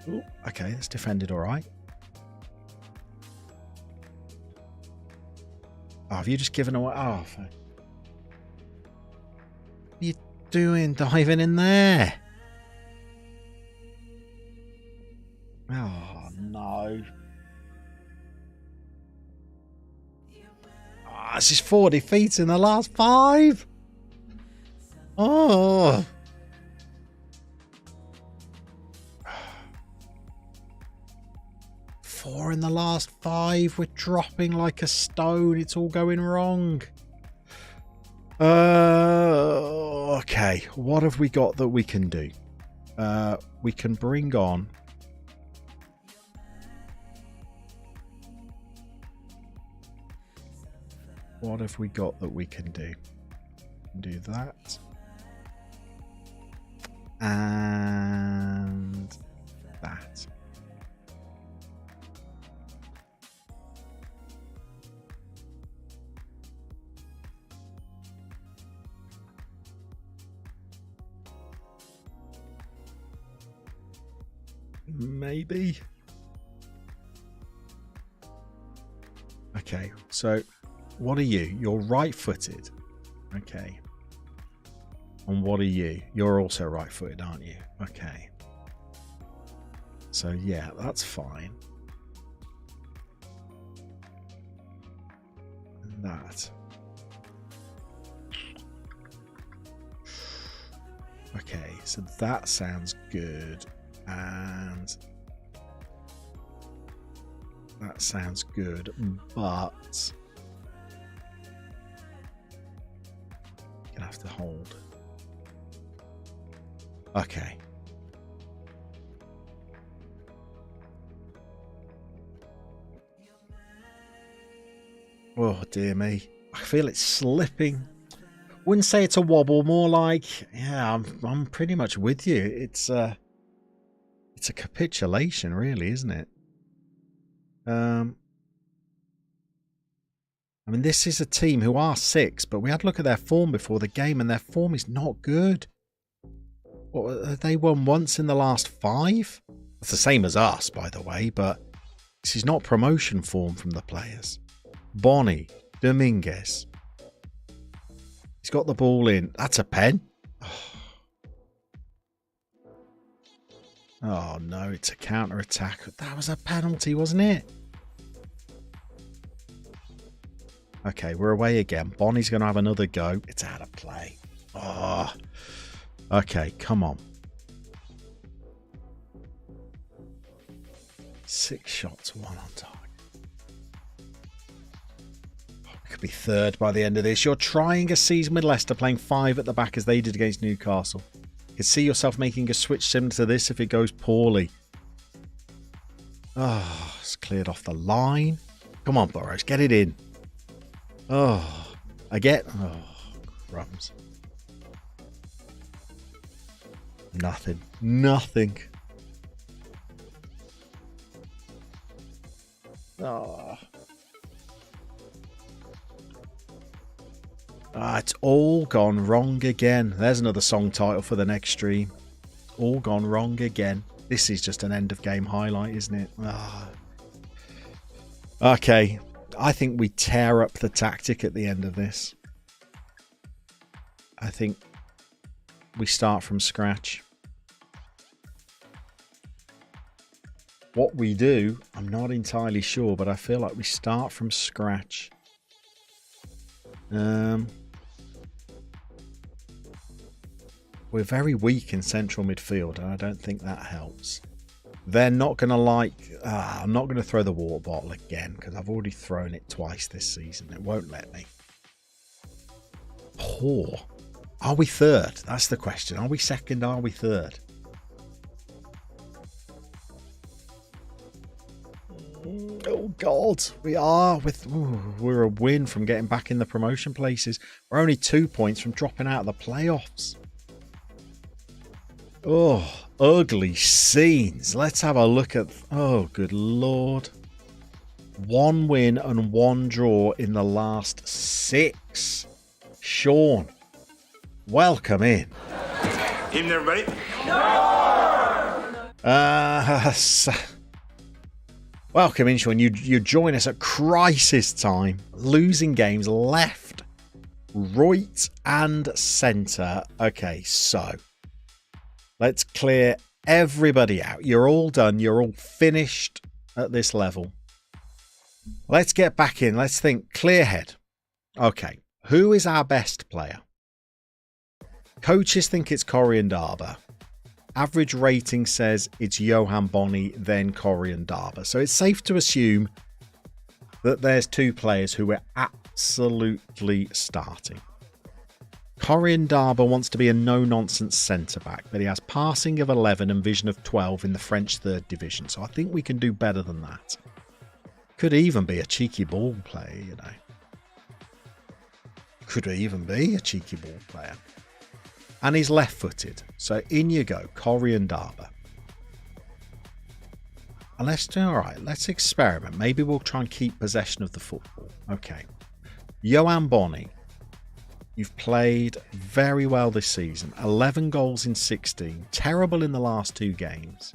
Ooh, okay, that's defended all right. Oh, have you just given away? Oh, what are you doing diving in there? Oh, no. Oh, this is 4 defeats in the last 5. Oh. Four in the last 5. We're dropping like a stone. It's all going wrong. Okay. What have we got that we can do? We can bring on... What have we got that we can do? Do that. And that. Maybe. Okay, so what are you? You're right-footed. Okay. And what are you? You're also right-footed, aren't you? Okay. So yeah, that's fine. And that. Okay, so that sounds good. And that sounds good, but you're gonna have to hold. Okay. Oh dear me. I feel it's slipping. Wouldn't say it's a wobble, more like, yeah, I'm pretty much with you. It's a capitulation, really, isn't it? I mean, this is a team who are 6, but we had a look at their form before the game, and their form is not good. What, they won once in the last 5? That's the same as us, by the way, but this is not promotion form from the players. Bonnie, Dominguez. He's got the ball in. That's a pen. Oh no, it's a counter-attack. That was a penalty, wasn't it? Okay, we're away again. Bonnie's going to have another go. It's out of play. Oh. Okay, come on. 6 shots, 1 on target. Could be third by the end of this. You're trying a season with Leicester, playing 5 at the back as they did against Newcastle. You could see yourself making a switch similar to this if it goes poorly. Oh, it's cleared off the line. Come on, Burrows, get it in. Oh, crumbs. Nothing. Oh. It's all gone wrong again. There's another song title for the next stream. All gone wrong again. This is just an end of game highlight, isn't it? Okay. I think we tear up the tactic at the end of this. I think we start from scratch. What we do, I'm not entirely sure, but I feel like we start from scratch. We're very weak in central midfield, and I don't think that helps. They're not going to like... I'm not going to throw the water bottle again, because I've already thrown it twice this season. It won't let me. Poor. Are we third? That's the question. Are we second? Are we third? Oh, God. We are. We're a win from getting back in the promotion places. We're only 2 points from dropping out of the playoffs. Oh, ugly scenes. Let's have a look at... Oh, good Lord. 1 win and 1 draw in the last 6. Sean, welcome in. Evening, everybody. Welcome in, Sean. You join us at crisis time. Losing games left, right and centre. Okay, so... let's clear everybody out. You're all done. You're all finished at this level. Let's get back in. Let's think. Clear head. Okay. Who is our best player? Coaches think it's Corey-Ndaba. Average rating says it's Johan Bonny, then Corey-Ndaba. So it's safe to assume that there's 2 players who are absolutely starting. Corey-Ndaba wants to be a no-nonsense centre-back, but he has passing of 11 and vision of 12 in the French 3rd division, so I think we can do better than that. Could even be a cheeky ball player, you know. Could even be a cheeky ball player. And he's left-footed, so in you go, Corey-Ndaba. And let's do alright, let's experiment. Maybe we'll try and keep possession of the football. Okay. Johan Bonny. You've played very well this season. 11 goals in 16. Terrible in the last 2 games.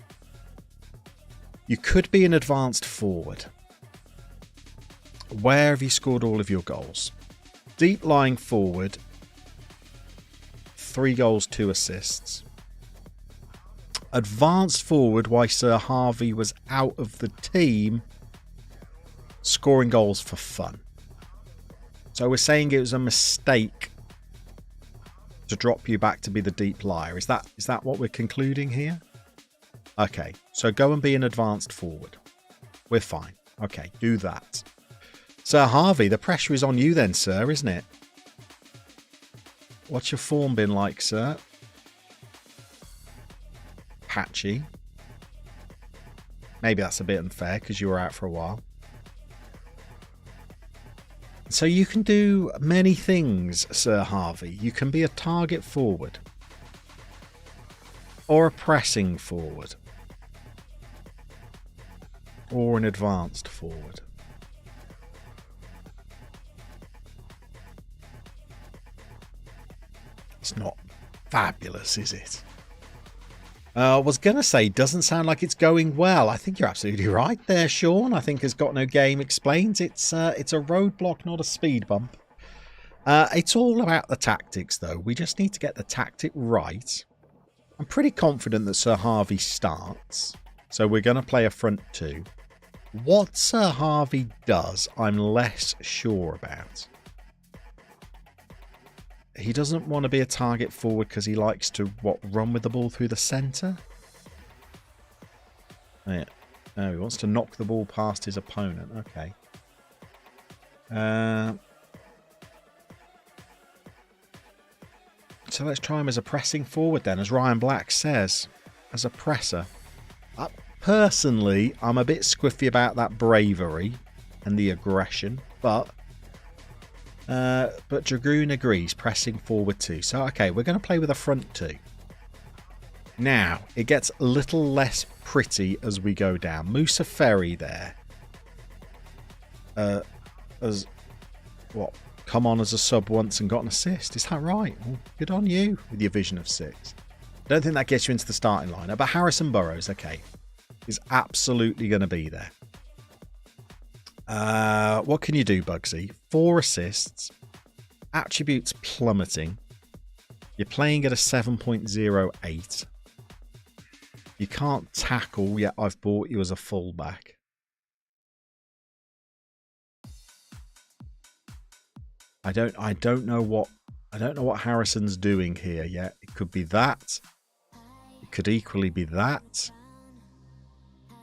You could be an advanced forward. Where have you scored all of your goals? Deep lying forward. 3 goals, 2 assists. Advanced forward, why Sir Harvey was out of the team. Scoring goals for fun. So we're saying it was a mistake to drop you back to be the deep liar. Is that what we're concluding here? Okay, so go and be an advanced forward. We're fine. Okay, do that. Sir Harvey, the pressure is on you then, sir, isn't it? What's your form been like, sir? Patchy. Maybe that's a bit unfair because you were out for a while. So you can do many things, Sir Harvey. You can be a target forward. Or a pressing forward. Or an advanced forward. It's not fabulous, is it? I was going to say, doesn't sound like it's going well. I think you're absolutely right there, Sean. I think Has Got No Game explains it's a roadblock, not a speed bump. It's all about the tactics, though. We just need to get the tactic right. I'm pretty confident that Sir Harvey starts. So we're going to play a front 2. What Sir Harvey does, I'm less sure about. He doesn't want to be a target forward because he likes to, run with the ball through the centre? Yeah. No, he wants to knock the ball past his opponent. Okay. So let's try him as a pressing forward then, as Ryan Black says, as a presser. Personally, I'm a bit squiffy about that bravery and the aggression, but Dragoon agrees, pressing forward too. So, okay, we're going to play with a front two. Now, it gets a little less pretty as we go down. Musa Ferry there. As what? Come on as a sub once and got an assist. Is that right? Well, good on you with your vision of 6. Don't think that gets you into the starting lineup, but Harrison Burrows, okay, is absolutely going to be there. What can you do, Bugsy? 4 assists, attributes plummeting. You're playing at a 7.08. You can't tackle yet. I've bought you as a fullback. I don't know what Harrison's doing here yet. It could be that. It could equally be that.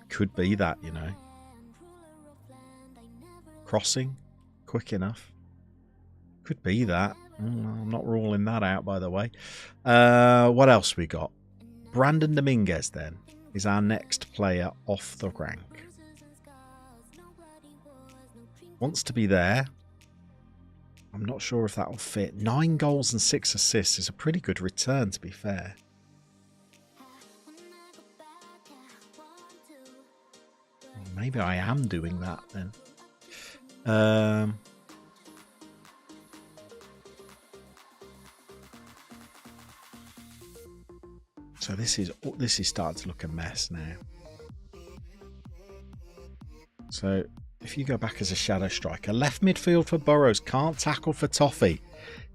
Could be that, you know. Crossing, quick enough. Could be that. I'm not ruling that out, by the way. What else we got? Brandon Dominguez then is our next player off the rank. Wants to be there. I'm not sure if that'll fit. 9 goals and 6 assists is a pretty good return, to be fair. Well, maybe I am doing that then. So this is starting to look a mess now. So if you go back as a shadow striker, left midfield for Burrows, can't tackle for Toffee.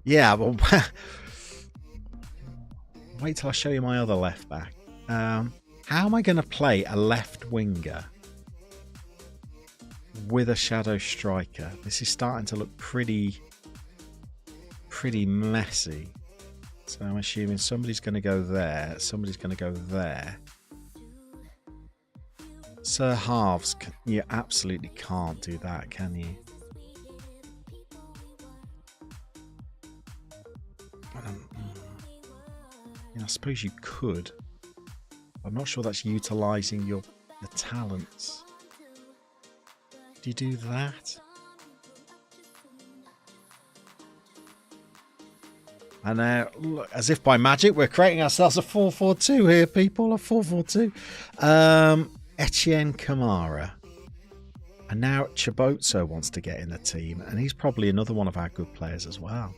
Yeah, well, wait till I show you my other left back. How am I going to play a left winger with a shadow striker? This is starting to look pretty messy. So I'm assuming somebody's going to go there. Somebody's going to go there. Sir Halves, you absolutely can't do that, can you? I suppose you could. I'm not sure that's utilising your talents. Do you do that? And now, look, as if by magic, we're creating ourselves a 4-4-2 here, people. A 4-4-2. Etienne Kamara. And now Chibozzo wants to get in the team. And he's probably another one of our good players as well.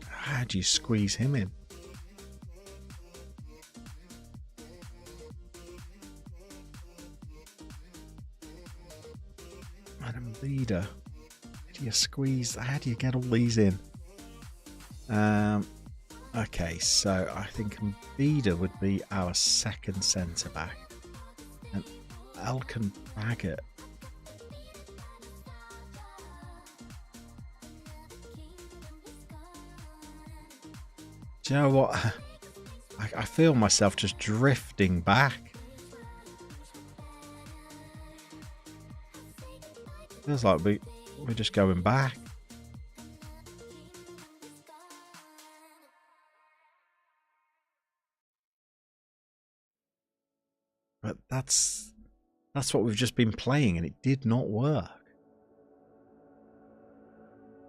How do you squeeze him in? Madam Leader. How do you squeeze? How do you get all these in? Okay, so I think Mbida would be our second centre back. And Elkan Baggett. Do you know what? I feel myself just drifting back. Feels like we're just going back. But that's what we've just been playing, and it did not work.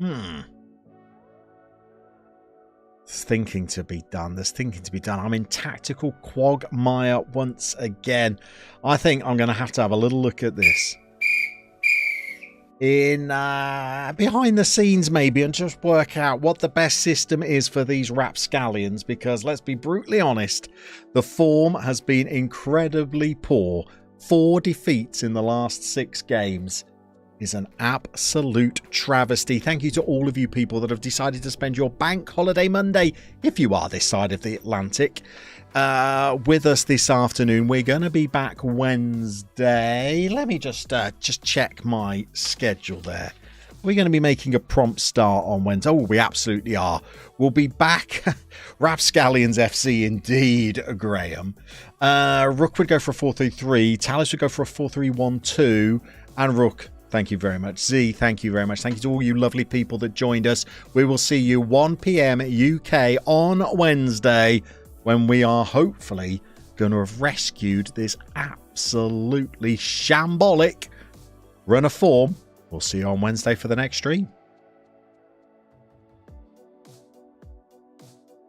There's thinking to be done. There's thinking to be done. I'm in tactical quagmire once again. I think I'm going to have a little look at this in behind the scenes maybe, and just work out what the best system is for these rapscallions, because let's be brutally honest, the form has been incredibly poor. 4 defeats in the last 6 games is an absolute travesty. Thank you to all of you people that have decided to spend your bank holiday Monday, if you are this side of the Atlantic, with us this afternoon. We're going to be back Wednesday. Let me just check my schedule there. We're going to be making a prompt start on Wednesday. Oh, we absolutely are. We'll be back. Rapscallions FC indeed, Graham. Rook would go for a 4-3-3. Talus would go for a 4-3-1-2. And Rook, thank you very much. Z, thank you very much. Thank you to all you lovely people that joined us. We will see you 1 p.m. UK on Wednesday when we are hopefully going to have rescued this absolutely shambolic run of form. We'll see you on Wednesday for the next stream.